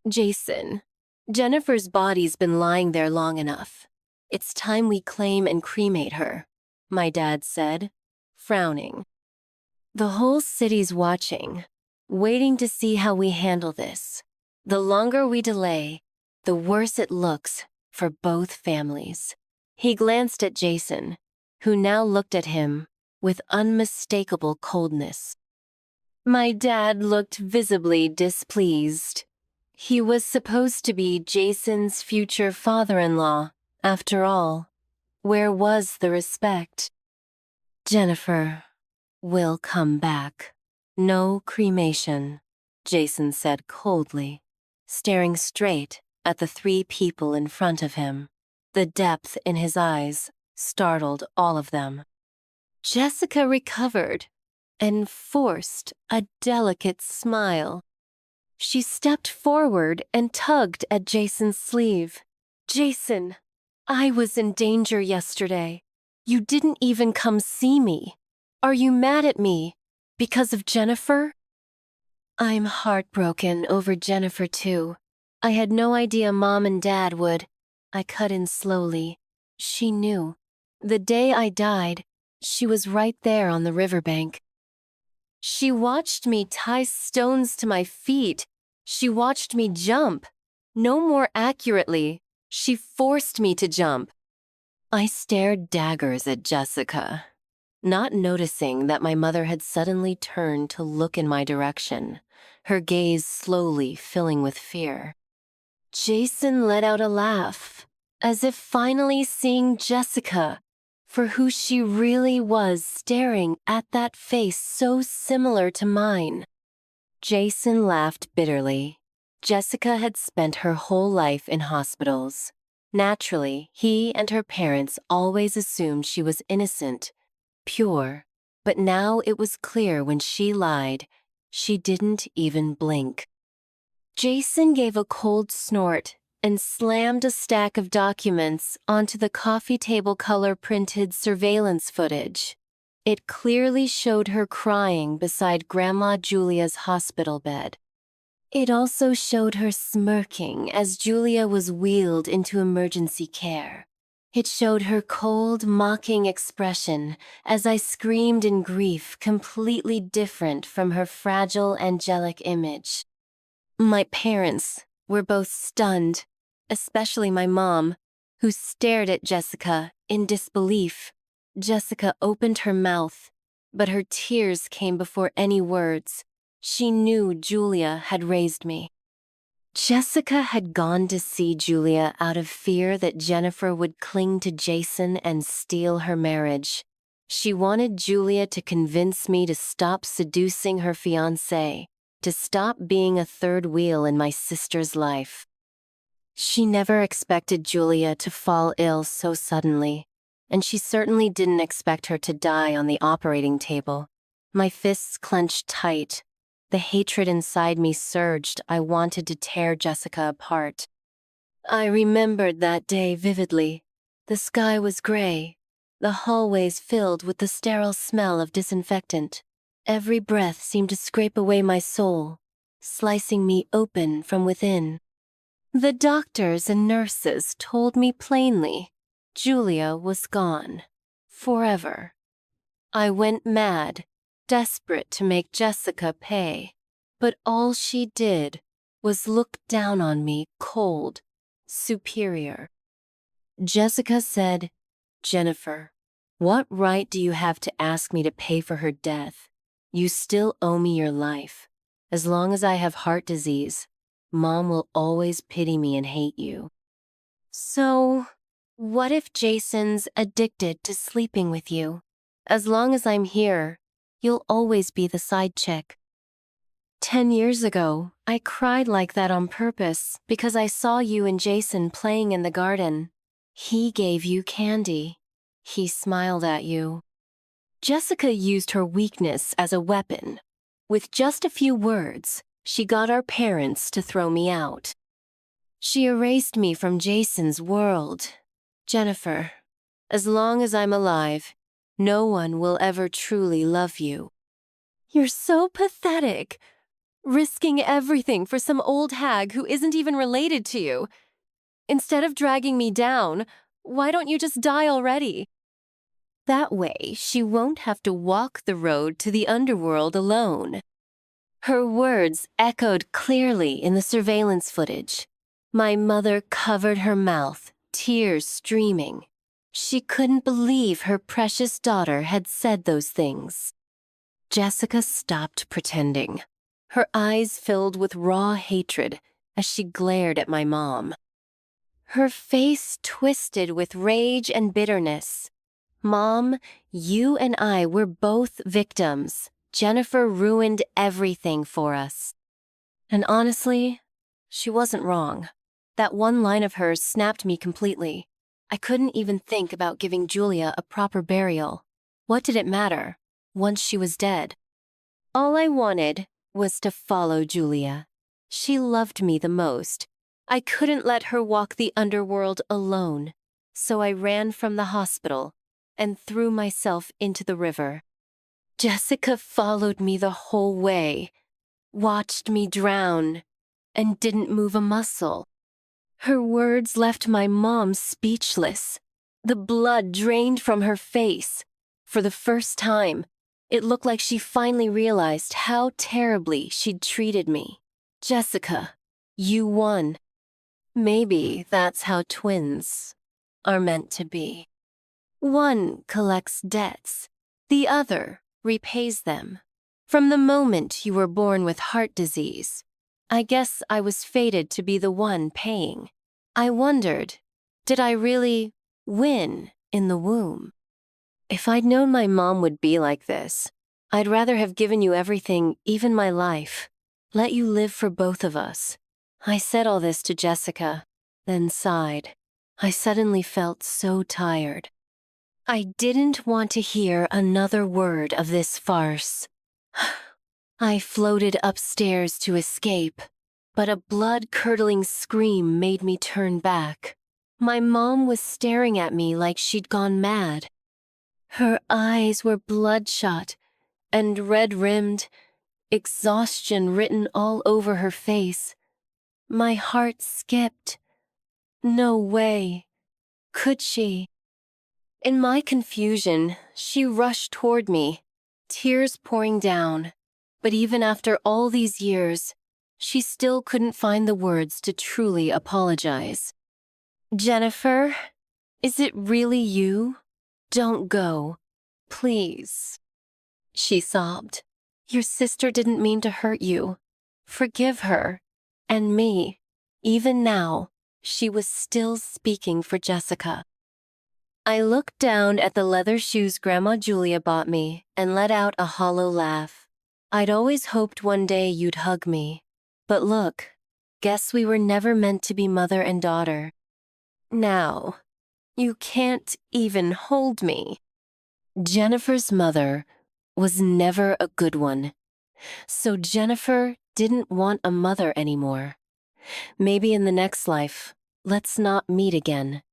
Jason, Jennifer's body's been lying there long enough. It's time we claim and cremate her, my dad said, frowning. The whole city's watching, waiting to see how we handle this. The longer we delay, the worse it looks for both families. He glanced at Jason, who now looked at him with unmistakable coldness. My dad looked visibly displeased. He was supposed to be Jason's future father-in-law, after all. Where was the respect? Jennifer will come back. No cremation, Jason said coldly, staring straight at the 3 people in front of him. The depth in his eyes startled all of them. Jessica recovered and forced a delicate smile. She stepped forward and tugged at Jason's sleeve. Jason, I was in danger yesterday. You didn't even come see me. Are you mad at me? Because of Jennifer? I'm heartbroken over Jennifer too. I had no idea Mom and Dad would. I cut in slowly. She knew. The day I died, she was right there on the riverbank. She watched me tie stones to my feet. She watched me jump. No more accurately, she forced me to jump. I stared daggers at Jessica, not noticing that my mother had suddenly turned to look in my direction, her gaze slowly filling with fear. Jason let out a laugh, as if finally seeing Jessica for who she really was, staring at that face so similar to mine. Jason laughed bitterly. Jessica had spent her whole life in hospitals. Naturally, he and her parents always assumed she was innocent, pure, but now it was clear when she lied, she didn't even blink. Jason gave a cold snort and slammed a stack of documents onto the coffee table color-printed surveillance footage. It clearly showed her crying beside Grandma Julia's hospital bed. It also showed her smirking as Julia was wheeled into emergency care. It showed her cold, mocking expression as I screamed in grief, completely different from her fragile, angelic image. My parents were both stunned, especially my mom, who stared at Jessica in disbelief. Jessica opened her mouth, but her tears came before any words. She knew Julia had raised me. Jessica had gone to see Julia out of fear that Jennifer would cling to Jason and steal her marriage. She wanted Julia to convince me to stop seducing her fiancé, to stop being a third wheel in my sister's life. She never expected Julia to fall ill so suddenly, and she certainly didn't expect her to die on the operating table. My fists clenched tight. The hatred inside me surged. I wanted to tear Jessica apart. I remembered that day vividly. The sky was gray, the hallways filled with the sterile smell of disinfectant. Every breath seemed to scrape away my soul, slicing me open from within. The doctors and nurses told me plainly, Julia was gone. Forever. I went mad, desperate to make Jessica pay, but all she did was look down on me cold, superior. Jessica said, Jennifer, what right do you have to ask me to pay for her death? You still owe me your life. As long as I have heart disease, Mom will always pity me and hate you. So, what if Jason's addicted to sleeping with you? As long as I'm here, you'll always be the side chick. 10 years ago, I cried like that on purpose because I saw you and Jason playing in the garden. He gave you candy. He smiled at you. Jessica used her weakness as a weapon. With just a few words, she got our parents to throw me out. She erased me from Jason's world. Jennifer, as long as I'm alive, no one will ever truly love you. You're so pathetic. Risking everything for some old hag who isn't even related to you. Instead of dragging me down, why don't you just die already? That way, she won't have to walk the road to the underworld alone. Her words echoed clearly in the surveillance footage. My mother covered her mouth, tears streaming. She couldn't believe her precious daughter had said those things. Jessica stopped pretending. Her eyes filled with raw hatred as she glared at my mom. Her face twisted with rage and bitterness. Mom, you and I were both victims. Jennifer ruined everything for us. And honestly, she wasn't wrong. That one line of hers snapped me completely. I couldn't even think about giving Julia a proper burial. What did it matter, once she was dead? All I wanted was to follow Julia. She loved me the most. I couldn't let her walk the underworld alone, so I ran from the hospital and threw myself into the river. Jessica followed me the whole way, watched me drown, and didn't move a muscle. Her words left my mom speechless. The blood drained from her face. For the first time, it looked like she finally realized how terribly she'd treated me. Jessica, you won. Maybe that's how twins are meant to be. One collects debts, the other repays them. From the moment you were born with heart disease, I guess I was fated to be the one paying. I wondered, did I really win in the womb? If I'd known my mom would be like this, I'd rather have given you everything, even my life. Let you live for both of us. I said all this to Jessica, then sighed. I suddenly felt so tired. I didn't want to hear another word of this farce. I floated upstairs to escape, but a blood-curdling scream made me turn back. My mom was staring at me like she'd gone mad. Her eyes were bloodshot and red-rimmed, exhaustion written all over her face. My heart skipped. No way. could she? In my confusion, she rushed toward me, tears pouring down. But even after all these years, she still couldn't find the words to truly apologize. Jennifer, is it really you? Don't go, please. She sobbed. Your sister didn't mean to hurt you. Forgive her. And me. Even now, she was still speaking for Jessica. I looked down at the leather shoes Grandma Julia bought me and let out a hollow laugh. I'd always hoped one day you'd hug me. But look, guess we were never meant to be mother and daughter. Now, you can't even hold me. Jennifer's mother was never a good one. So Jennifer didn't want a mother anymore. Maybe in the next life, let's not meet again.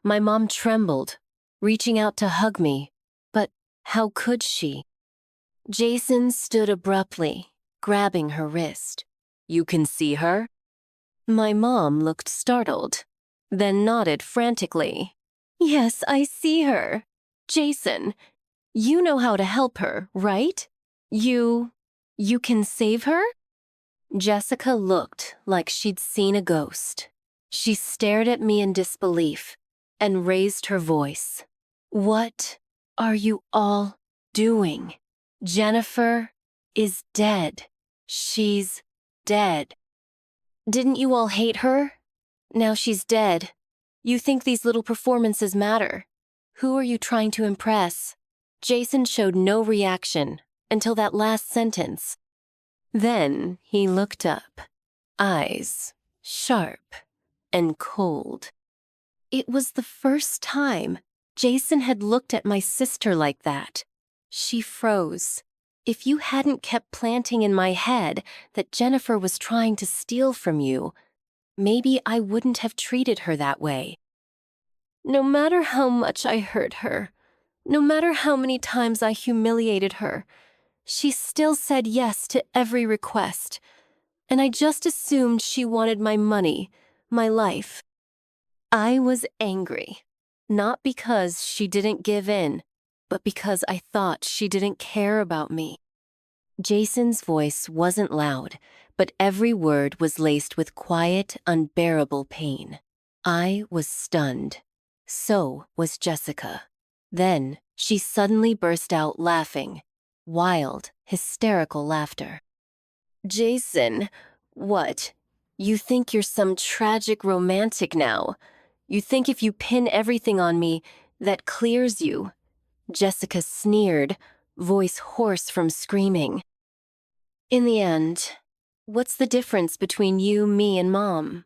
My mom trembled, reaching out to hug me, but how could she? Jason stood abruptly, grabbing her wrist. You can see her? My mom looked startled, then nodded frantically. Yes, I see her. Jason, you know how to help her, right? You can save her? Jessica looked like she'd seen a ghost. She stared at me in disbelief and raised her voice. What are you all doing? Jennifer is dead. She's dead. Didn't you all hate her? Now she's dead. You think these little performances matter. Who are you trying to impress? Jason showed no reaction until that last sentence. Then he looked up, eyes sharp and cold. It was the first time Jason had looked at my sister like that. She froze. If you hadn't kept planting in my head that Jennifer was trying to steal from you, maybe I wouldn't have treated her that way. No matter how much I hurt her, no matter how many times I humiliated her, she still said yes to every request. And I just assumed she wanted my money, my life. I was angry, not because she didn't give in, but because I thought she didn't care about me. Jason's voice wasn't loud, but every word was laced with quiet, unbearable pain. I was stunned. So was Jessica. Then she suddenly burst out laughing, wild, hysterical laughter. Jason, what? You think you're some tragic romantic now? You think if you pin everything on me, that clears you? Jessica sneered, voice hoarse from screaming. In the end, what's the difference between you, me, and Mom?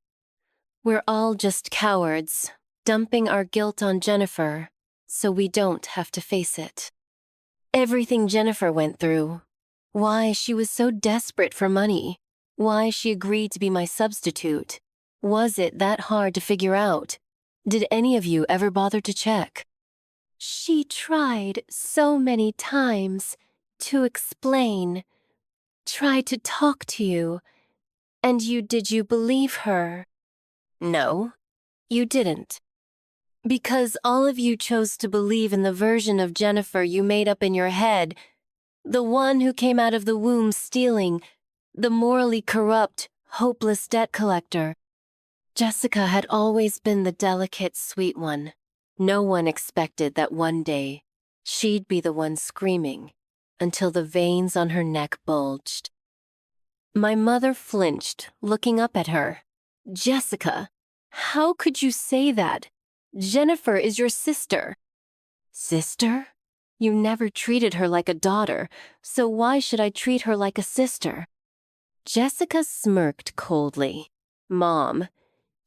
We're all just cowards, dumping our guilt on Jennifer, so we don't have to face it. Everything Jennifer went through, why she was so desperate for money, why she agreed to be my substitute, was it that hard to figure out? Did any of you ever bother to check? She tried so many times to explain, tried to talk to you, and did you believe her? No, you didn't. Because all of you chose to believe in the version of Jennifer you made up in your head, the one who came out of the womb stealing, the morally corrupt, hopeless debt collector. Jessica had always been the delicate, sweet one. No one expected that one day she'd be the one screaming until the veins on her neck bulged. My mother flinched, looking up at her. Jessica, how could you say that? Jennifer is your sister. Sister? You never treated her like a daughter, so why should I treat her like a sister? Jessica smirked coldly. Mom,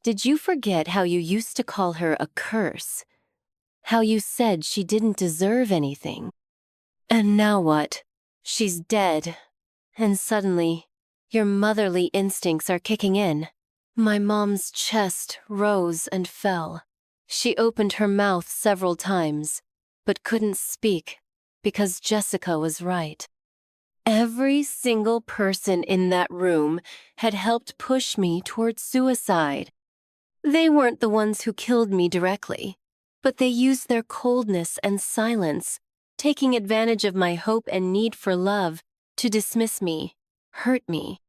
did you forget how you used to call her a curse? How you said she didn't deserve anything? And now what? She's dead. And suddenly, your motherly instincts are kicking in. My mom's chest rose and fell. She opened her mouth several times, but couldn't speak because Jessica was right. Every single person in that room had helped push me toward suicide. They weren't the ones who killed me directly, But they used their coldness and silence, taking advantage of my hope and need for love, to dismiss me, hurt me.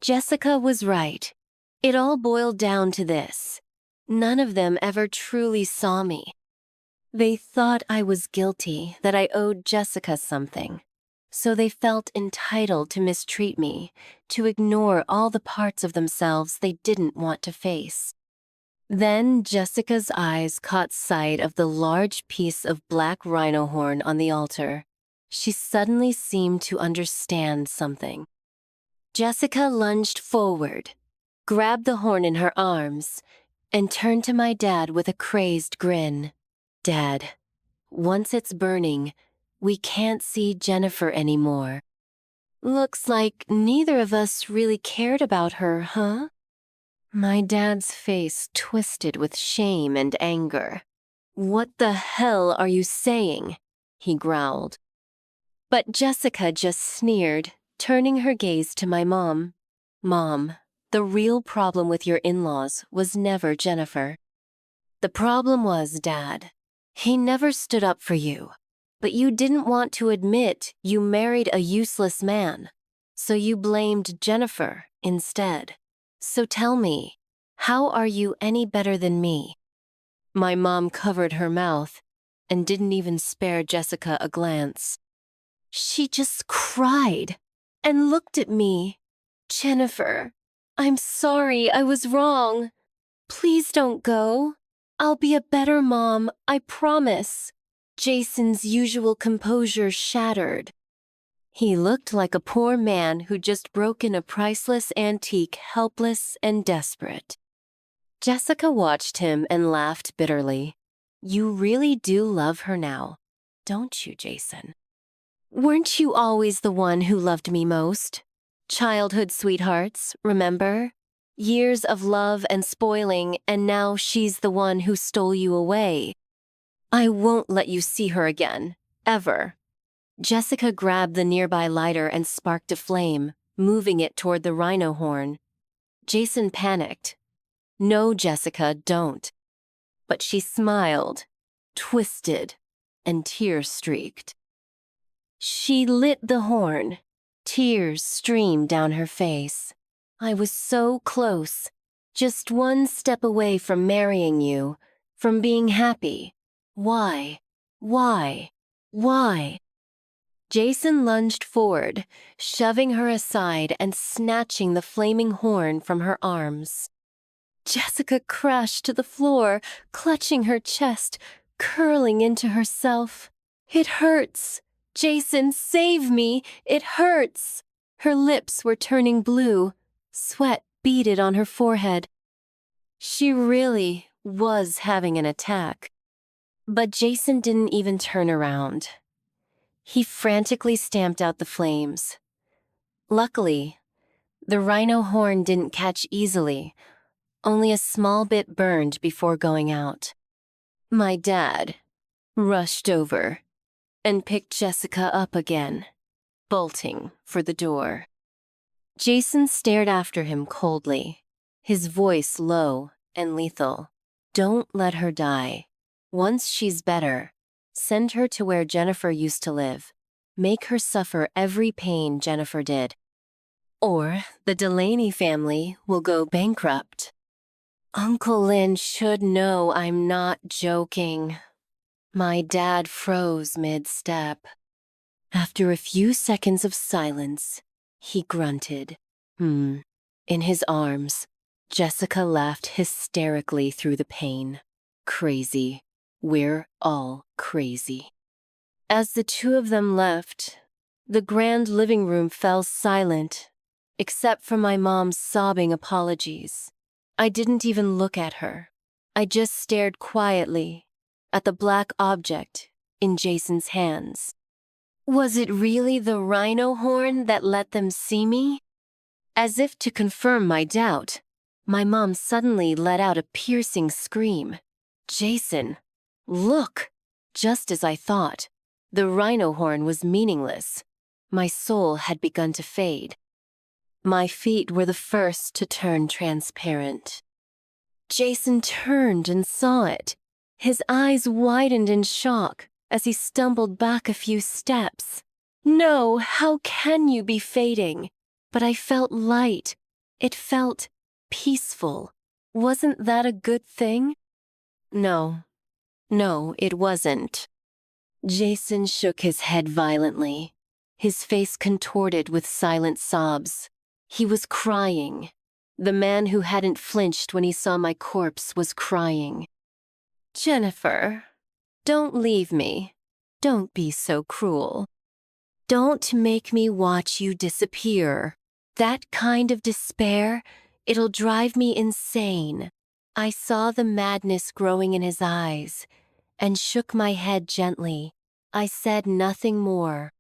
Jessica was right. It all boiled down to this. None of them ever truly saw me. They thought I was guilty, that I owed Jessica something. So they felt entitled to mistreat me, to ignore all the parts of themselves they didn't want to face. Then Jessica's eyes caught sight of the large piece of black rhino horn on the altar. She suddenly seemed to understand something. Jessica lunged forward, grabbed the horn in her arms, and turned to my dad with a crazed grin. "Dad, once it's burning, we can't see Jennifer anymore." "Looks like neither of us really cared about her, huh?" My dad's face twisted with shame and anger. "What the hell are you saying?" he growled. But Jessica just sneered, turning her gaze to my mom. "Mom, the real problem with your in-laws was never Jennifer. The problem was Dad. He never stood up for you. But you didn't want to admit you married a useless man, so you blamed Jennifer instead. So tell me, how are you any better than me?" My mom covered her mouth and didn't even spare Jessica a glance. She just cried and looked at me. "Jennifer, I'm sorry, I was wrong. Please don't go. I'll be a better mom, I promise." Jason's usual composure shattered. He looked like a poor man who'd just broken a priceless antique, helpless and desperate. Jessica watched him and laughed bitterly. "You really do love her now, don't you, Jason? Weren't you always the one who loved me most? Childhood sweethearts, remember? Years of love and spoiling, and now she's the one who stole you away. I won't let you see her again, ever." Jessica grabbed the nearby lighter and sparked a flame, moving it toward the rhino horn. Jason panicked. "No, Jessica, don't." But she smiled, twisted, and tear-streaked. She lit the horn. Tears streamed down her face. "I was so close, just one step away from marrying you, from being happy. Why? Why? Why?" Jason lunged forward, shoving her aside and snatching the flaming horn from her arms. Jessica crashed to the floor, clutching her chest, curling into herself. "It hurts. Jason, save me. It hurts." Her lips were turning blue. Sweat beaded on her forehead. She really was having an attack. But Jason didn't even turn around. He frantically stamped out the flames. Luckily, the rhino horn didn't catch easily. Only a small bit burned before going out. My dad rushed over and picked Jessica up again, bolting for the door. Jason stared after him coldly, his voice low and lethal. "Don't let her die. Once she's better, send her to where Jennifer used to live. Make her suffer every pain Jennifer did. Or the Delaney family will go bankrupt." Uncle Lynn should know I'm not joking. My dad froze mid-step. After a few seconds of silence, he grunted, In his arms, Jessica laughed hysterically through the pain. Crazy. We're all crazy. As the two of them left, the grand living room fell silent, except for my mom's sobbing apologies. I didn't even look at her. I just stared quietly at the black object in Jason's hands. Was it really the rhino horn that let them see me? As if to confirm my doubt, my mom suddenly let out a piercing scream. "Jason, look!" Just as I thought, the rhino horn was meaningless. My soul had begun to fade. My feet were the first to turn transparent. Jason turned and saw it. His eyes widened in shock as he stumbled back a few steps. No, how can you be fading? But I felt light. It felt peaceful. Wasn't that a good thing? No, it wasn't. Jason shook his head violently, his face contorted with silent sobs. He was crying. The man who hadn't flinched when he saw my corpse was crying. Jennifer, don't leave me. Don't be so cruel. Don't make me watch you disappear. That kind of despair, it'll drive me insane. I saw the madness growing in his eyes and shook my head gently. I said nothing more.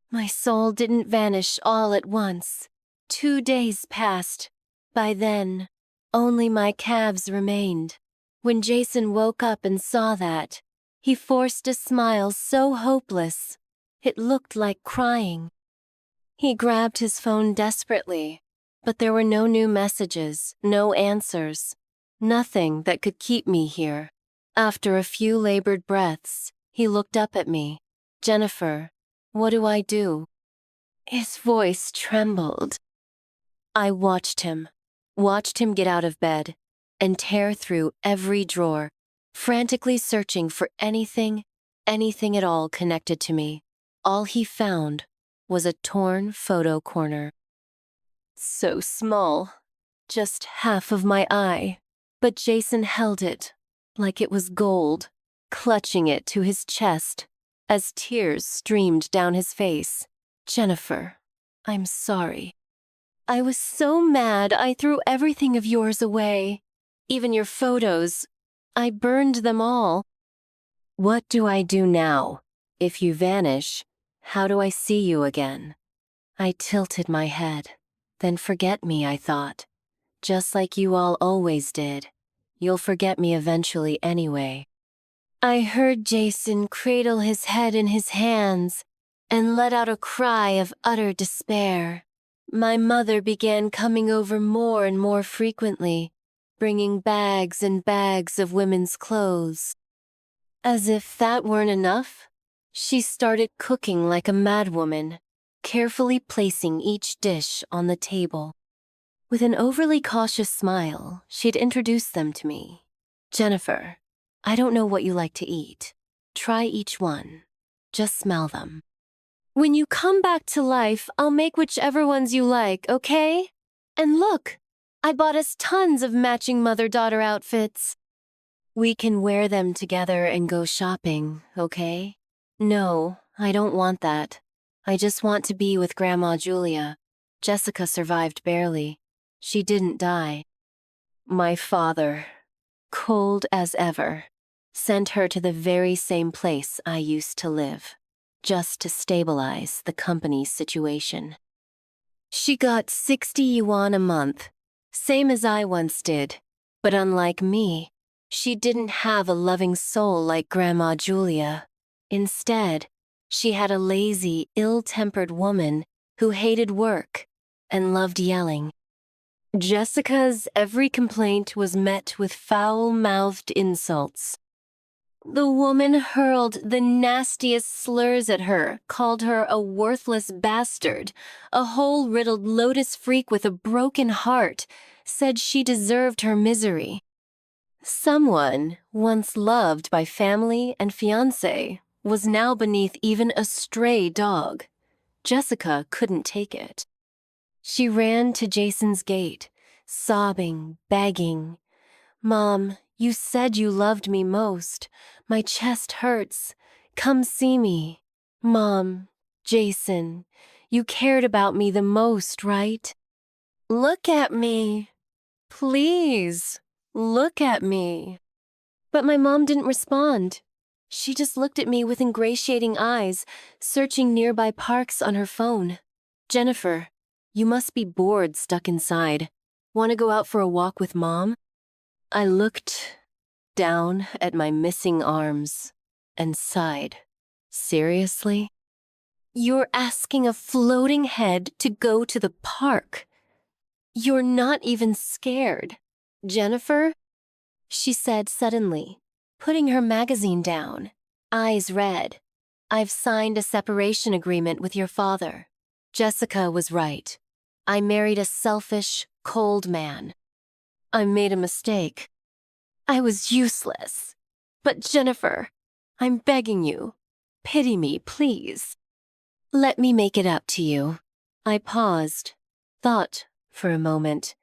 My soul didn't vanish all at once. 2 days passed. By then, only my calves remained. When Jason woke up and saw that, he forced a smile so hopeless, it looked like crying. He grabbed his phone desperately, but there were no new messages, no answers, nothing that could keep me here. After a few labored breaths, he looked up at me. Jennifer, what do I do? His voice trembled. I watched him get out of bed and tear through every drawer, frantically searching for anything at all connected to me. All he found was a torn photo corner. So small, just half of my eye, but Jason held it like it was gold, clutching it to his chest as tears streamed down his face. Jennifer, I'm sorry. I was so mad I threw everything of yours away. Even your photos. I burned them all. What do I do now? If you vanish, how do I see you again? I tilted my head. Then forget me, I thought. Just like you all always did. You'll forget me eventually anyway. I heard Jason cradle his head in his hands and let out a cry of utter despair. My mother began coming over more and more frequently, bringing bags and bags of women's clothes. As if that weren't enough, she started cooking like a madwoman, carefully placing each dish on the table. With an overly cautious smile, she'd introduce them to me. Jennifer, I don't know what you like to eat. Try each one. Just smell them. When you come back to life, I'll make whichever ones you like, okay? And look, I bought us tons of matching mother-daughter outfits. We can wear them together and go shopping, okay? No, I don't want that. I just want to be with Grandma Julia. Jessica survived barely. She didn't die. My father, cold as ever, sent her to the very same place I used to live, just to stabilize the company's situation. She got 60 yuan a month, same as I once did, but unlike me, she didn't have a loving soul like Grandma Julia. Instead, she had a lazy, ill-tempered woman who hated work and loved yelling. Jessica's every complaint was met with foul-mouthed insults. The woman hurled the nastiest slurs at her, called her a worthless bastard, a hole-riddled lotus freak with a broken heart, said she deserved her misery. Someone, once loved by family and fiancé, was now beneath even a stray dog. Jessica couldn't take it. She ran to Jason's gate, sobbing, begging. Mom, you said you loved me most. My chest hurts. Come see me. Mom, Jason, you cared about me the most, right? Look at me. Please, look at me. But my mom didn't respond. She just looked at me with ingratiating eyes, searching nearby parks on her phone. Jennifer, you must be bored stuck inside. Want to go out for a walk with Mom? I looked down at my missing arms and sighed. Seriously? You're asking a floating head to go to the park. You're not even scared. Jennifer? She said suddenly, putting her magazine down, eyes red. I've signed a separation agreement with your father. Jessica was right. I married a selfish, cold man. I made a mistake. I was useless. But Jennifer, I'm begging you, pity me, please. Let me make it up to you. I paused, thought for a moment,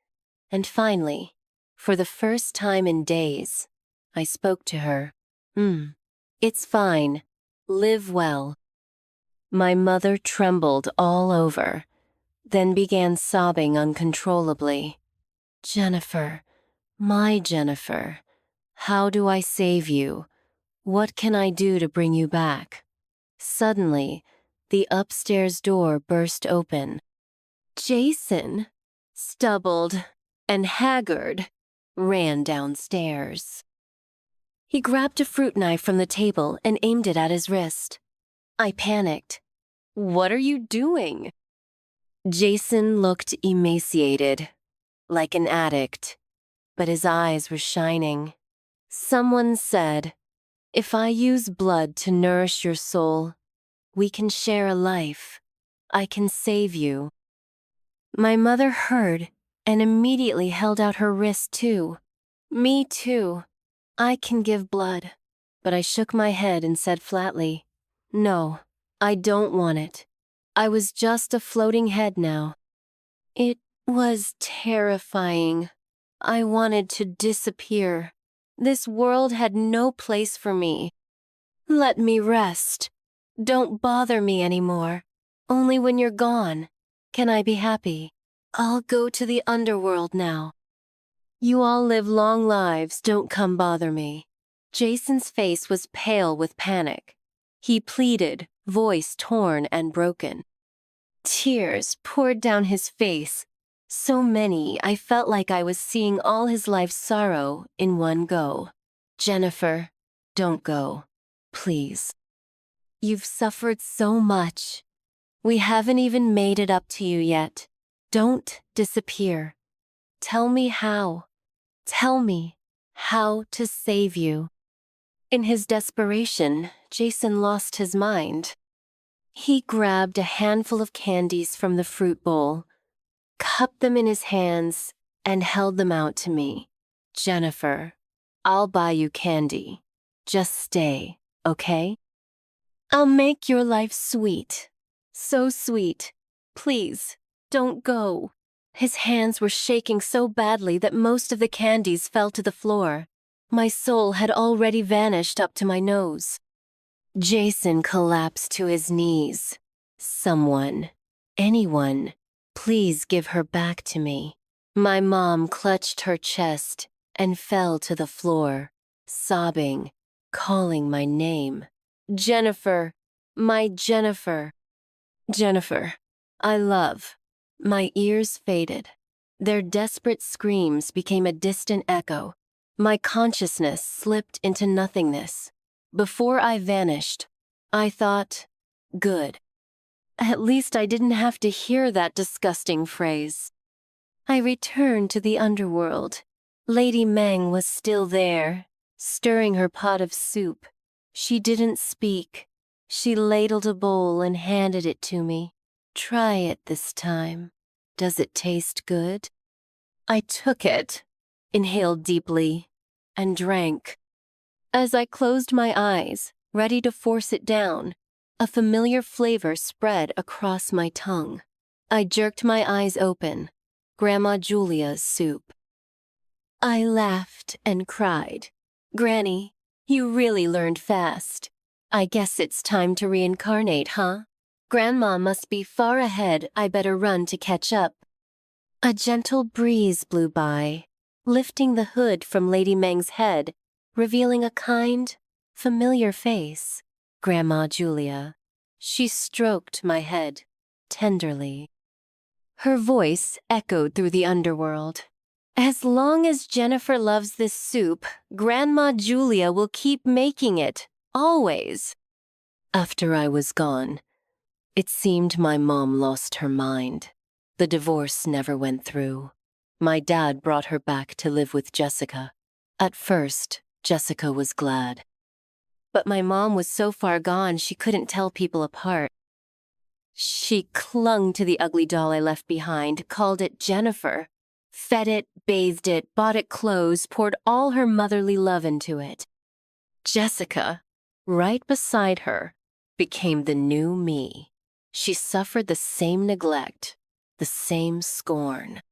and finally, for the first time in days, I spoke to her. It's fine. Live well. My mother trembled all over, then began sobbing uncontrollably. Jennifer, my Jennifer, how do I save you? What can I do to bring you back? Suddenly, the upstairs door burst open. Jason, stubbled and haggard, ran downstairs. He grabbed a fruit knife from the table and aimed it at his wrist. I panicked. What are you doing? Jason looked emaciated, like an addict, but his eyes were shining. Someone said, if I use blood to nourish your soul, we can share a life. I can save you. My mother heard and immediately held out her wrist too. Me too. I can give blood. But I shook my head and said flatly, no, I don't want it. I was just a floating head now. It was terrifying. I wanted to disappear. This world had no place for me. Let me rest. Don't bother me anymore. Only when you're gone can I be happy. I'll go to the underworld now. You all live long lives, don't come bother me. Jason's face was pale with panic. He pleaded, voice torn and broken. Tears poured down his face. So many, I felt like I was seeing all his life's sorrow in one go. Jennifer, don't go. Please. You've suffered so much. We haven't even made it up to you yet. Don't disappear. Tell me how. Tell me how to save you. In his desperation, Jason lost his mind. He grabbed a handful of candies from the fruit bowl, cupped them in his hands, and held them out to me. Jennifer, I'll buy you candy. Just stay, okay? I'll make your life sweet. So sweet. Please, don't go. His hands were shaking so badly that most of the candies fell to the floor. My soul had already vanished up to my nose. Jason collapsed to his knees. Someone, anyone, please give her back to me. My mom clutched her chest and fell to the floor, sobbing, calling my name. Jennifer, my Jennifer. Jennifer, I love. My ears faded. Their desperate screams became a distant echo. My consciousness slipped into nothingness. Before I vanished, I thought, good. At least I didn't have to hear that disgusting phrase. I returned to the underworld. Lady Meng was still there, stirring her pot of soup. She didn't speak. She ladled a bowl and handed it to me. Try it this time. Does it taste good? I took it, inhaled deeply, and drank. As I closed my eyes, ready to force it down, a familiar flavor spread across my tongue. I jerked my eyes open. Grandma Julia's soup. I laughed and cried. Granny, you really learned fast. I guess it's time to reincarnate, huh? Grandma must be far ahead. I better run to catch up. A gentle breeze blew by, lifting the hood from Lady Meng's head, revealing a kind, familiar face. Grandma Julia. She stroked my head, tenderly. Her voice echoed through the underworld. As long as Jennifer loves this soup, Grandma Julia will keep making it, always. After I was gone, it seemed my mom lost her mind. The divorce never went through. My dad brought her back to live with Jessica. At first, Jessica was glad. But my mom was so far gone she couldn't tell people apart. She clung to the ugly doll I left behind, called it Jennifer, fed it, bathed it, bought it clothes, poured all her motherly love into it. Jessica, right beside her, became the new me. She suffered the same neglect, the same scorn.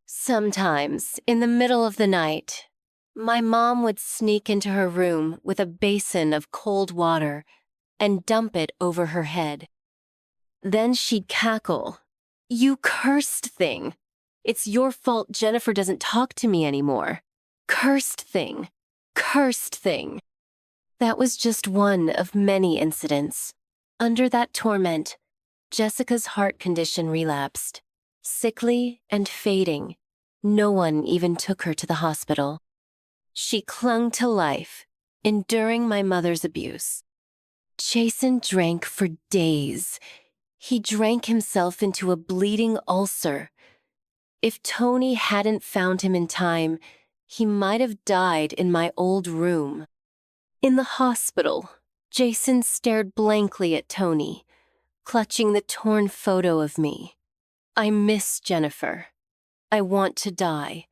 Sometimes, in the middle of the night, my mom would sneak into her room with a basin of cold water and dump it over her head. Then she'd cackle. "You cursed thing! It's your fault Jennifer doesn't talk to me anymore. Cursed thing! Cursed thing!" That was just one of many incidents. Under that torment, Jessica's heart condition relapsed. Sickly and fading, no one even took her to the hospital. She clung to life, enduring my mother's abuse. Jason drank for days. He drank himself into a bleeding ulcer. If Tony hadn't found him in time, he might have died in my old room. In the hospital, Jason stared blankly at Tony, clutching the torn photo of me. "I miss Jennifer. I want to die,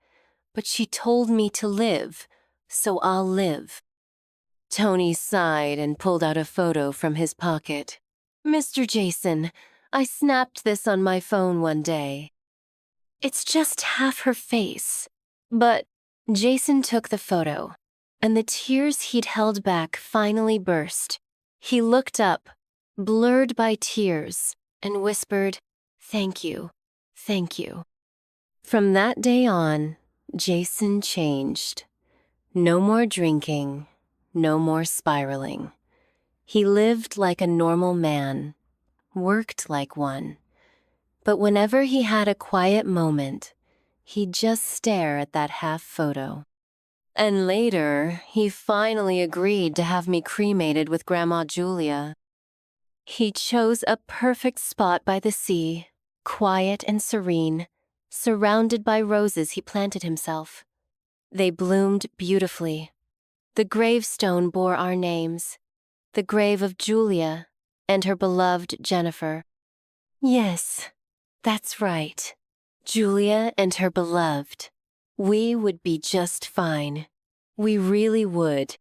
but she told me to live, so I'll live." Tony sighed and pulled out a photo from his pocket. "Mr. Jason, I snapped this on my phone one day. It's just half her face." But Jason took the photo, and the tears he'd held back finally burst. He looked up, blurred by tears, and whispered, "Thank you, thank you." From that day on, Jason changed. No more drinking, no more spiraling. He lived like a normal man, worked like one. But whenever he had a quiet moment, he'd just stare at that half photo. And later, he finally agreed to have me cremated with Grandma Julia. He chose a perfect spot by the sea, quiet and serene, surrounded by roses he planted himself. They bloomed beautifully. The gravestone bore our names, the grave of Julia and her beloved Jennifer. Yes, that's right. Julia and her beloved. We would be just fine. We really would.